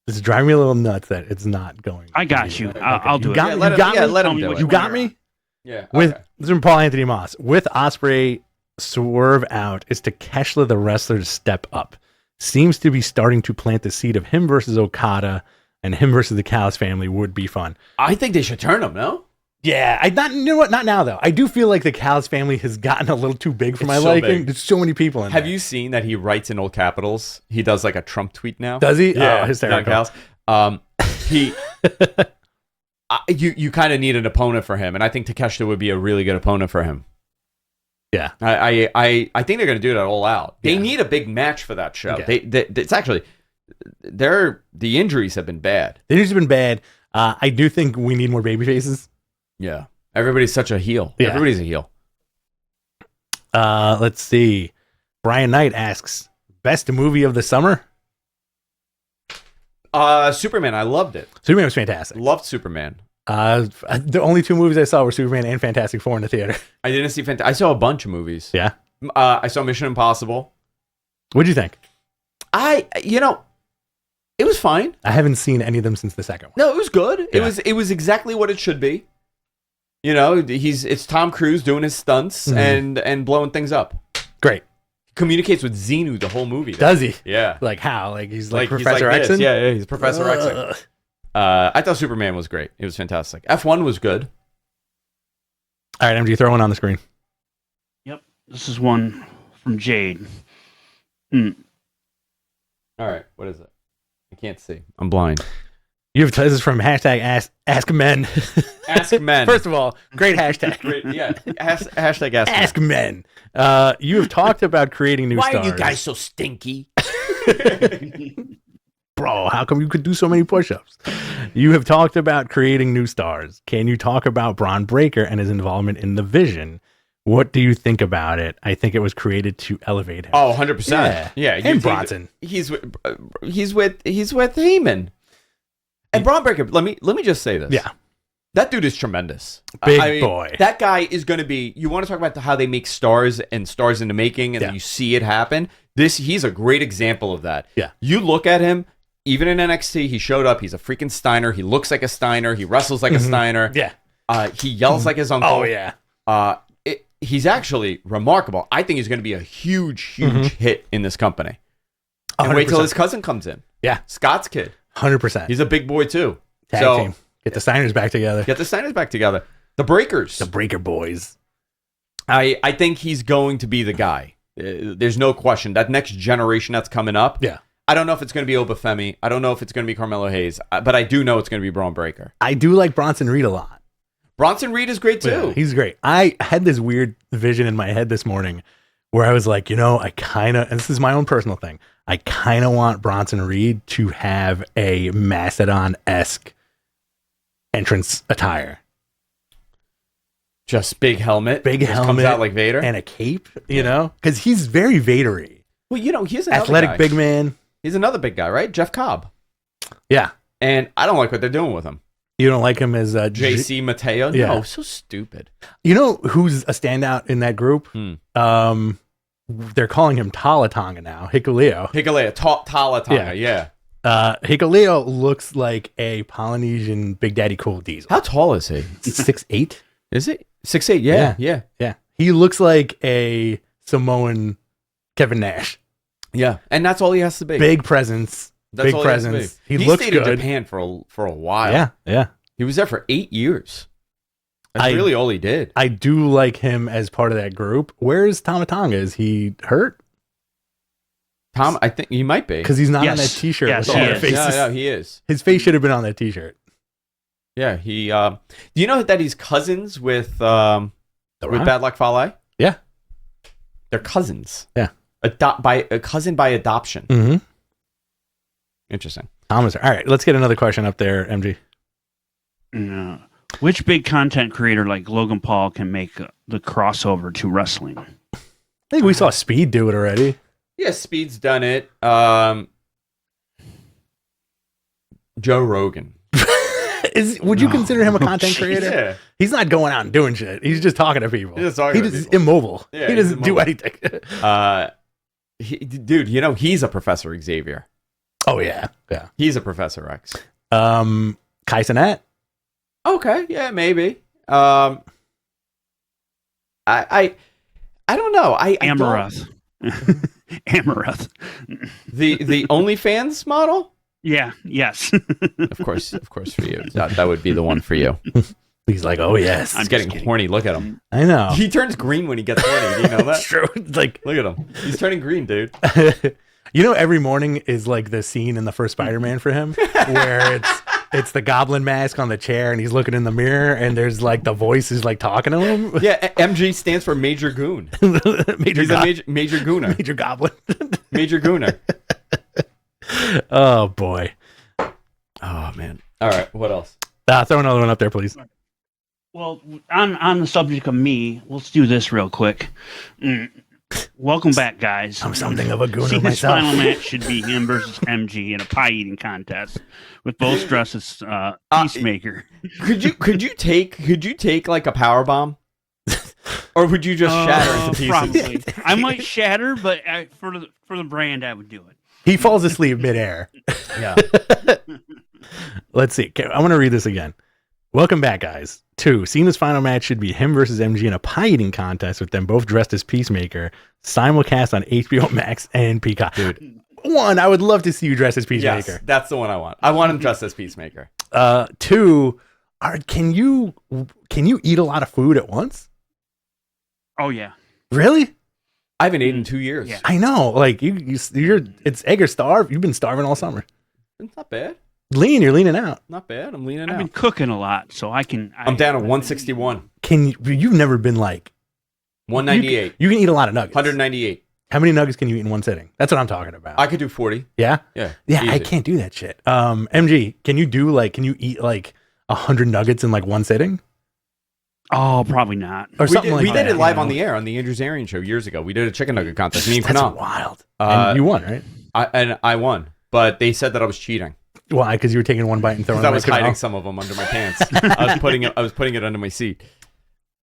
this is driving me a little nuts that it's not going. I got you. I'll do You it. got Yeah, me. let You him- got yeah, me. let him Tell me do which it. You one got you're me. on. Yeah. With okay. this is from Paul Anthony Moss. With Ospreay swerve out is Takeshita the wrestler to step up. Seems to be starting to plant the seed of him versus Okada and him versus the Callis family would be fun. I think they should turn him. No. Yeah, you know what? Not now though. I do feel like the Callis family has gotten a little too big for my so liking. big. There's so many people in Have there. you seen that he writes in old capitals? He does like a Trump tweet now. Does he? Yeah, Oh, hysterical. Don Callis. He. You kind of need an opponent for him, and I think Takeshita would be a really good opponent for him. Yeah. I think they're going to do that all out. They Yeah. need a big match for that show. Okay. It's actually the injuries have been bad. The news has been bad. I do think we need more baby faces. Yeah, everybody's such a heel. Yeah. Everybody's a heel. Let's see. Brian Knight asks, best movie of the summer? Superman. I loved it. Superman was fantastic. Loved Superman. The only two movies I saw were Superman and Fantastic Four in the theater. I didn't see. I saw a bunch of movies. Yeah. I saw Mission Impossible. What'd you think? It was fine. I haven't seen any of them since the second one. No, it was good. Yeah. It was exactly what it should be. It's Tom Cruise doing his stunts and blowing things up. Great. Communicates with Xenu the whole movie. Does he? Yeah. Like how? Like he's Like Professor he's X? Yeah, he's Professor X. I thought Superman was great. It was fantastic. F1 was good. All right, MG, throw one on the screen. Yep. This is one from Jade. All right, what is it? I can't see. I'm blind. This is from hashtag Ask Men. Ask Men. First of all, great hashtag. Great, yeah. Hashtag Ask Men. Ask Men. You have talked about creating new stars. Why are you guys so stinky? Bro, how come you could do so many push-ups? You have talked about creating new stars. Can you talk about Braun Breaker and his involvement in the Vision? What do you think about it? I think it was created to elevate him. Oh, 100%. Yeah. You And think Bronson. He's with Heyman. And Braun Breaker, let me just say this. Yeah. That dude is tremendous. Big boy. That guy is going to be, you want to talk about how they make stars and stars into making and then you see it happen. He's a great example of that. Yeah. You look at him, even in NXT, he showed up. He's a freaking Steiner. He looks like a Steiner. He wrestles like a Steiner. Yeah. He yells like his uncle. Oh, yeah. He's actually remarkable. I think he's going to be a huge hit in this company. And wait till his cousin comes in. Yeah. Scott's kid. 100%. He's a big boy too. Tag team. Get the Steiners back together. Get the Steiners back together. The Breakers. The Breaker boys. I think he's going to be the guy. There's no question. That next generation that's coming up. Yeah. I don't know if it's going to be Obafemi. I don't know if it's going to be Carmelo Hayes. But I do know it's going to be Braun Breaker. I do like Bronson Reed a lot. Bronson Reed is great too. Yeah, he's great. I had this weird vision in my head this morning where I was like, I kind of, and this is my own personal thing, I kind of want Bronson Reed to have a Mastodon-esque entrance attire. Just big helmet. Big helmet. Comes out like Vader. And a cape, because he's very Vader-y. Well, he's another athletic guy. big man. He's another big guy, right? Jeff Cobb. Yeah. And I don't like what they're doing with him. You don't like him as JC Mateo? Yeah. No, so stupid. You know who's a standout in that group? They're calling him Talatonga now. Hikuleo. Talatonga, yeah. Hikuleo looks like a Polynesian Big Daddy Cool Diesel. How tall is he? 6'8". Is it 6'8"? Yeah. He looks like a Samoan Kevin Nash. Yeah, and that's all he has to be. Big presence. That's big all presence. He looks stayed good. in Japan for a while. Yeah. He was there for 8 years. That's really all he did. I do like him as part of that group. Where's Tomatonga? Is he hurt? Tom, I think he might be. Because he's not on that T-shirt. Yes, with all he their is. faces. Yeah, he is. His face should have been on that T-shirt. Yeah, he. Do you know that he's cousins with Bad Luck Fale? Yeah, they're cousins. Yeah, a cousin by adoption. Mm-hmm. Interesting. Thomas. All right, let's get another question up there, MG. Which big content creator like Logan Paul can make the crossover to wrestling? I think we saw Speed do it already. Yeah, Speed's done it. Joe Rogan. Would you consider him a content creator? Yeah. He's not going out and doing shit. He's just talking to people. He's just talking to He's people. immobile. Yeah, he doesn't do anything. Dude, he's a Professor Xavier. Oh yeah. He's a Professor X. Kai Cenat? Okay, yeah, maybe. I don't know. Amaranth. Amaranth. The OnlyFans model? Yeah. Yes. Of course for you. That would be the one for you. He's like, oh yes. He's getting horny. Look at him. I know. He turns green when he gets horny. Do you know that? It's true. Like, look at him. He's turning green, dude. Every morning is like the scene in the first Spider-Man for him, where it's the Goblin mask on the chair, and he's looking in the mirror, and there's like the voice is like talking to him. Yeah, MG stands for Major Goon. He's a major gooner. Major Goblin. Major gooner. Oh boy. Oh man. All right. What else? Throw another one up there, please. Well, on the subject of me, let's do this real quick. Welcome back, guys. I'm something of a gooner Cena's myself. final match should be him versus MG in a pie eating contest, with both dressed as Peacemaker. Could you take like a power bomb, or would you just shatter into pieces? Probably. I might shatter, but for the brand, I would do it. He falls asleep midair. Yeah. Let's see. Okay, I want to read this again. Welcome back, guys. 2. Cena's final match should be him versus MG in a pie eating contest with them both dressed as Peacemaker. Simulcast on HBO Max and Peacock. Dude. 1, I would love to see you dressed as Peacemaker. Yes, that's the one I want. I want him dressed as Peacemaker. 2, can you eat a lot of food at once? Oh yeah. Really? I haven't eaten in 2 years. Yeah. I know. Like you're it's egg or starve. You've been starving all summer. It's not bad. You're leaning out. Not bad. I'm leaning I've been out. cooking a lot, so I can. I'm down to 161. You've never been like 198. You can eat a lot of nuggets. 198. How many nuggets can you eat in one sitting? That's what I'm talking about. I could do 40. Yeah? Yeah. Yeah, I easy. can't do that shit. MG, can you eat like 100 nuggets in like one sitting? Oh, probably not. Or We something did, like we that. did it live you on know? the air on the Andrew Zarian show years ago. We did a chicken nugget contest. Me and That's Kanal. wild. And you won, right? I won, but they said that I was cheating Why? Because you were taking one bite and throwing it because I was like hiding Kanal? some of them under my pants. I was putting it under my seat.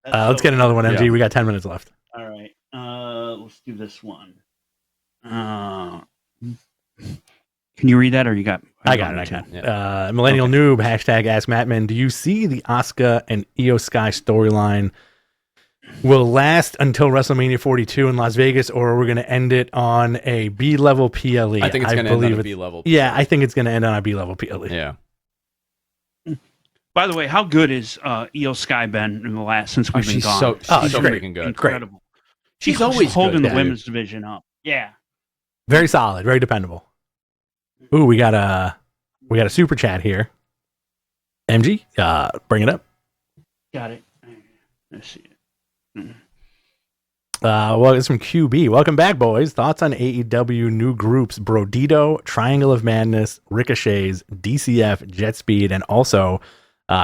Let's get another one, MG. Yeah. We got 10 minutes left. All right. Let's do this one. Can you read that, or you got? I got it. Yeah. Millennial Noob, hashtag Ask Mattman. Do you see the Asuka and Io Sky storyline will last until WrestleMania 42 in Las Vegas, or are we going to end it on a B-level PLE? I think it's going to end on a it- B level. Yeah, I think it's going to end on a B-level PLE. Yeah. By the way, how good is Io Sky been in the last since we've been She's gone? so great. freaking good. Incredible. She's always holding good, the dude. women's division up. Yeah. Very solid, very dependable. Ooh, we got a super chat here. MG, bring it up. Got it. Let's see it. Well, it's from QB. Welcome back, boys. Thoughts on AEW new groups: Brodito, Triangle of Madness, Ricochets, DCF, Jet Speed, and also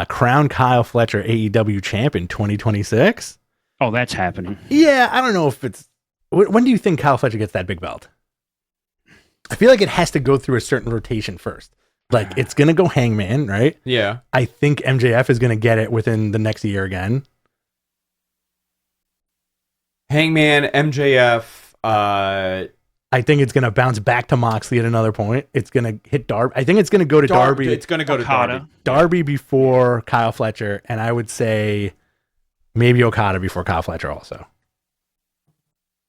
crown Kyle Fletcher AEW champion 2026. Oh, that's happening. Yeah, I don't know if it's. When do you think Kyle Fletcher gets that big belt? I feel like it has to go through a certain rotation first. Like it's gonna go Hangman, right? Yeah. I think MJF is gonna get it within the next year again. Hangman, MJF. I think it's gonna bounce back to Moxley at another point. It's gonna hit Darby. I think it's gonna go to Darby. It's going to go to Okada. Darby. Darby before Kyle Fletcher, and I would say maybe Okada before Kyle Fletcher also.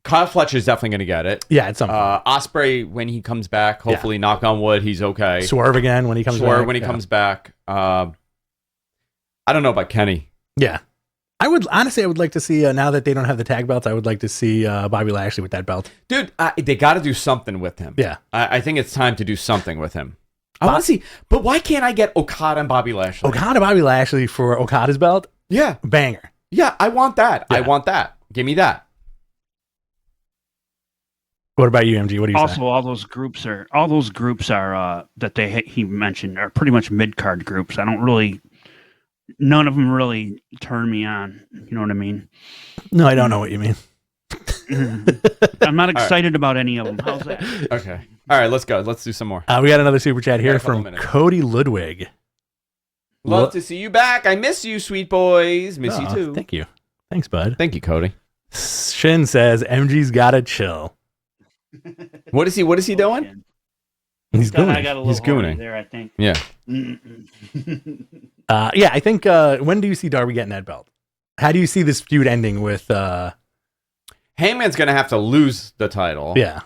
Kyle Fletcher is definitely going to get it. Yeah, it's something. Ospreay when he comes back. Hopefully, knock on wood, he's okay. Swerve again when he comes Swerve back. when he Yeah. comes back. I don't know about Kenny. Yeah. I would like to see, now that they don't have the tag belts, I would like to see Bobby Lashley with that belt. Dude, they got to do something with him. Yeah. I think it's time to do something with him. I want to see, but why can't I get Okada and Bobby Lashley? Bobby Lashley for Okada's belt? Yeah. Banger. Yeah, I want that. I Yeah. want that. Give me that. What about you, MG? What do you Also, say? all those groups are that he mentioned are pretty much mid card groups. None of them really turn me on. You know what I mean? No, I don't know what you mean. I'm not excited about any of them. How's that? Okay. All right, let's go. Let's do some more. We got another super chat got here a couple from minutes. Cody Ludwig. Love to see you back. I miss you, sweet boys. Miss you Oh, too. Thank you. Thanks, bud. Thank you, Cody. Shin says MG's gotta chill. What is he doing? He's I gooning. got a little He's gooning. horny there, I think. Yeah. Yeah, I think when do you see Darby getting that belt? How do you see this feud ending with Hangman's gonna have to lose the title. yeah.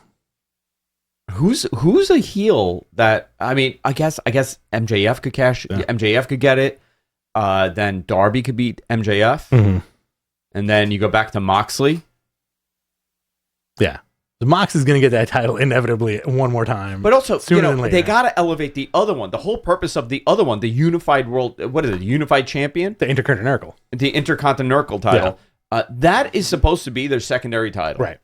Who's a heel that I guess MJF could cash. Yeah. MJF could get it. Then Darby could beat MJF, Mhm. and then you go back to Moxley. Yeah. The Mox is going to get that title inevitably one more time. But also, Sooner than later. they gotta elevate the other one. The whole purpose of the other one, the unified world, what is it? Unified champion, the Intercontinental. the Intercontinental title. That is supposed to be their secondary title. Right.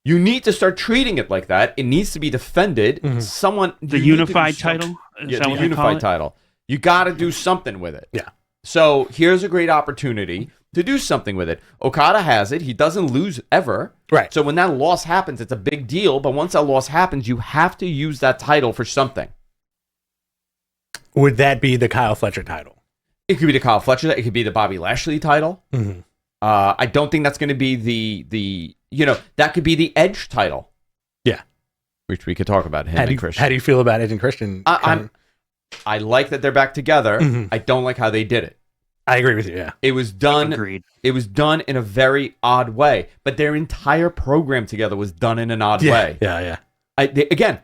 You need to start treating it like that. It needs to be defended. Mhm. The unified title? Is Yeah, that the what they call unified it? title. You got to do something with it. Yeah. So here's a great opportunity to do something with it. Okada has it. He doesn't lose ever. Right. So when that loss happens, it's a big deal. But once that loss happens, you have to use that title for something. Would that be the Kyle Fletcher title? It could be the Kyle Fletcher. It could be the Bobby Lashley title. Mm-hmm. I don't think that's going to be the that could be the Edge title. Yeah. Which we could talk about. Him How and do Christian. you feel about Edge and Christian? I like that they're back together. Mhm. I don't like how they did it. I agree with you. Yeah. It was done. Agreed. It was done in a very odd way. But their entire program together was done in an odd way. Yeah.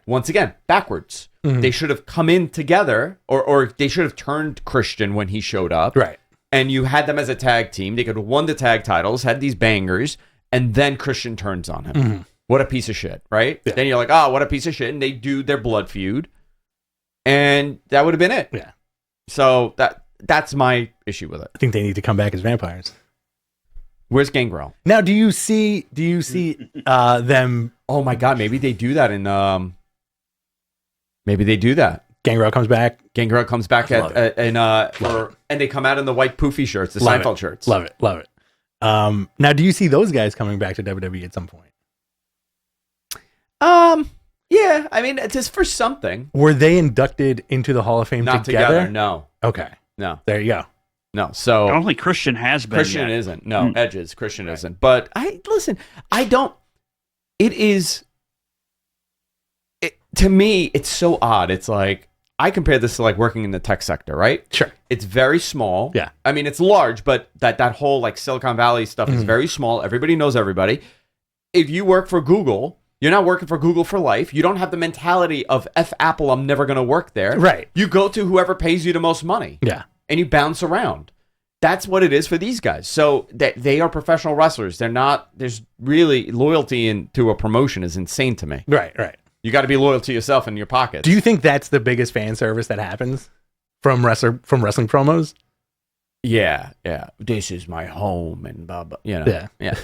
Once again, backwards. Mhm. They should have come in together, or they should have turned Christian when he showed up. Right. And you had them as a tag team. They could have won the tag titles, had these bangers, and then Christian turns on him. Mhm. what a piece of shit, right? Yeah. Then you're like, oh, what a piece of shit. And they do their blood feud. And that would have been it. Yeah. So that's my issue with it. I think they need to come back as vampires. Where's Gangrel? Now, do you see them? Oh my God, maybe they do that in maybe they do that. Gangrel comes back. Gangrel comes back and they come out in the white poofy shirts, the Seinfeld shirts. Love it. Now, do you see those guys coming back to WWE at some point? Yeah, I mean, it's just for something. Were they inducted into the Hall of Fame Not together? together, no. Okay. No. There you go. No. So I don't think Christian has been. Christian yet. isn't. No, Edge is. Christian isn't. But I don't. To me, it's so odd. It's like, I compare this to like working in the tech sector, right? Sure. It's very small. Yeah. I mean, it's large, but that whole like Silicon Valley stuff is very small. Everybody knows everybody. If you work for Google, you're not working for Google for life. You don't have the mentality of F Apple, I'm never going to work there. Right. You go to whoever pays you the most money. Yeah. And you bounce around. That's what it is for these guys. So that they are professional wrestlers. They're not. There's really loyalty to a promotion is insane to me. Right. You got to be loyal to yourself and your pockets. Do you think that's the biggest fan service that happens from wrestling promos? Yeah. This is my home and blah blah. You know. Yeah.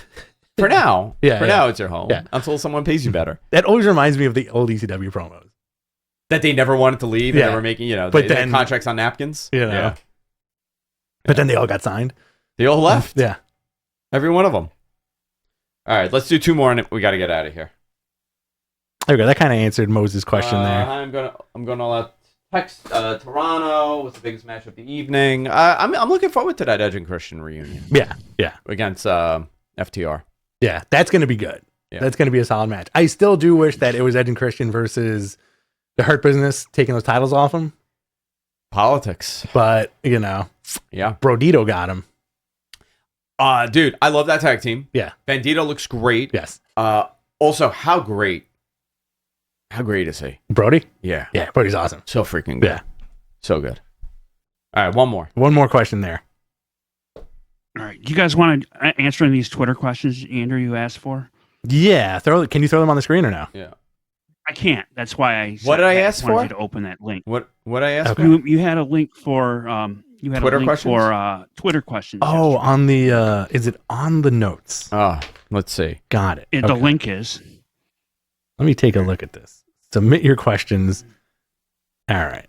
For now. Yeah. Now it's your home. Yeah. Until someone pays you better. That always reminds me of the old ECW promos. That they never wanted to leave. And Yeah. they were making But they then- had contracts on napkins. You know. Yeah. But then they all got signed. They all left. Yeah. Every one of them. All right. Let's do two more and we got to get out of here. There we go. That kind of answered Moses' question there. I'm going all out. Text Toronto was the biggest match of the evening. I'm looking forward to that Edge and Christian reunion. Yeah. Against FTR. Yeah. That's going to be good. Yeah. That's going to be a solid match. I still do wish that it was Edge and Christian versus the Hurt Business taking those titles off them. Politics. But, Yeah. Brodito got him. Dude, I love that tag team. Yeah. Bandito looks great. Yes. Also, how great is he? Brody? Yeah. Yeah. Brody's awesome. So freaking good. Yeah. So good. All right, one more. One more question there. All right. You guys want to answer any of these Twitter questions, Andrew, you asked for? Yeah. Can you throw them on the screen or no? Yeah. I can't. That's why I. What did I ask wanted for? You to open that link. What I asked Okay. for? You had a link for you had Twitter a link questions? for Twitter questions. Oh, on the is it on the notes? Let's see. Got it. The Okay. link is. Let me take a look at this. Submit your questions. All right.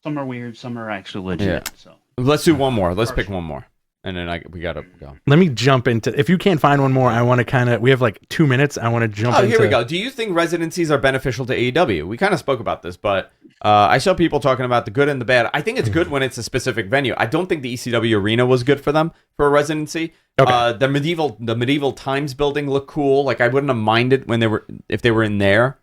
Some are weird. Some are actually legit. Yeah. So Let's do one more. Let's pick one more. And then we got to go. Let me jump into. If you can't find one more, I want to we have like 2 minutes. I want to jump into. Here we go. Do you think residencies are beneficial to AEW? We kind of spoke about this, but I saw people talking about the good and the bad. I think it's good when it's a specific venue. I don't think the ECW arena was good for them for a residency. Okay. The medieval times building looked cool. Like I wouldn't have minded if they were in there.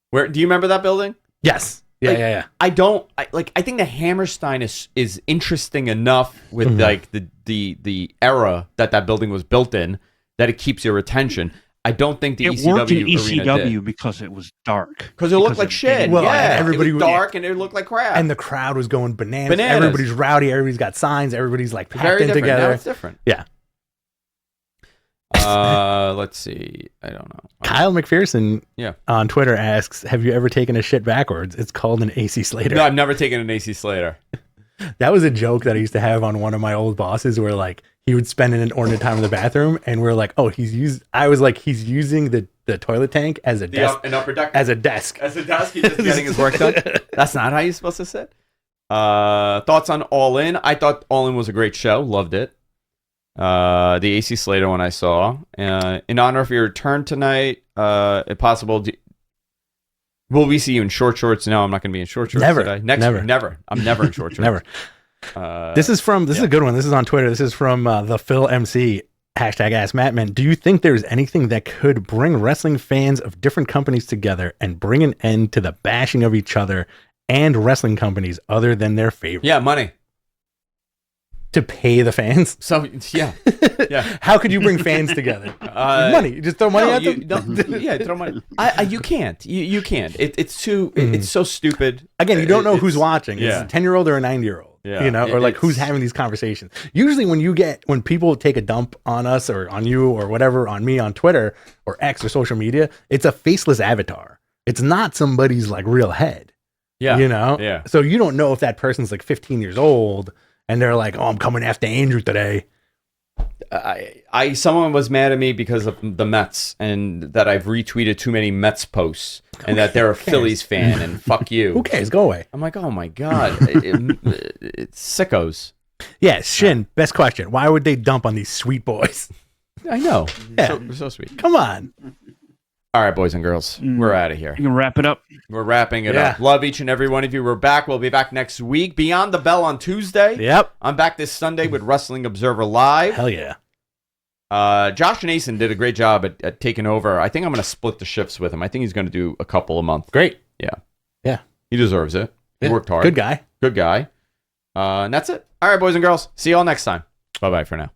Where do you remember that building? Yes. Yeah, Like, yeah. I think the Hammerstein is interesting enough with like the era that building was built in that it keeps your attention. I don't think the it ECW worked in arena ECW did. because it was dark. Because it looked like shit. Well, yeah, everybody it was was- dark and it looked like crap. And the crowd was going bananas. Bananas. Everybody's rowdy. Everybody's got signs. Everybody's like packed very in different. Now together. it's different. Yeah. Let's see. I don't know. Kyle McPherson Yeah. on Twitter asks, "Have you ever taken a shit backwards?" It's called an AC Slater. No, I've never taken an AC Slater. That was a joke that I used to have on one of my old bosses, where like he would spend an inordinate time in the bathroom, and we're like, "Oh, he's using the toilet tank as a desk, An upper deck. as a desk." As a desk, he's just getting his work done. That's not how you're supposed to sit. Thoughts on All In? I thought All In was a great show. Loved it. The AC Slater one I saw. In honor of your return tonight, if possible, will we see you in short shorts? No, I'm not going to be in short shorts Never. today. Never. I'm never in short shorts. Never. This is a good one. This is on Twitter. This is from the Phil MC hashtag Ask Mattman. Do you think there's anything that could bring wrestling fans of different companies together and bring an end to the bashing of each other and wrestling companies other than their favorite? Yeah, money. To pay the fans? So, yeah. How could you bring fans together? Money. You just throw money at them? Yeah, throw money. You can't. You can't. It's too. It's so stupid. Again, you don't know It's- who's watching. yeah. It's a 10-year-old or a 90-year-old. Yeah. or like who's having these conversations. Usually when people take a dump on us or on you or whatever, on me on Twitter or X or social media, it's a faceless avatar. It's not somebody's like real head. Yeah. Yeah. So you don't know if that person's like 15 years old and they're like, oh, I'm coming after Andrew today. Someone was mad at me because of the Mets and that I've retweeted too many Mets posts and that they're a Phillies fan and fuck you. Who cares? Go away. I'm like, oh my God. It's sickos. Yeah, Shin, best question. Why would they dump on these sweet boys? I know. Yeah. So sweet. Come on. All right, boys and girls, we're out of here. You can wrap it up. We're wrapping it up. Love each and every one of you. We're back. We'll be back next week. Beyond the Bell on Tuesday. Yep. I'm back this Sunday with Wrestling Observer Live. Hell yeah. Josh and Asen did a great job at taking over. I think I'm going to split the shifts with him. I think he's going to do a couple a month. Great. Yeah. Yeah. He deserves it. He worked hard. Good guy. Good guy. And that's it. All right, boys and girls. See you all next time. Bye-bye for now.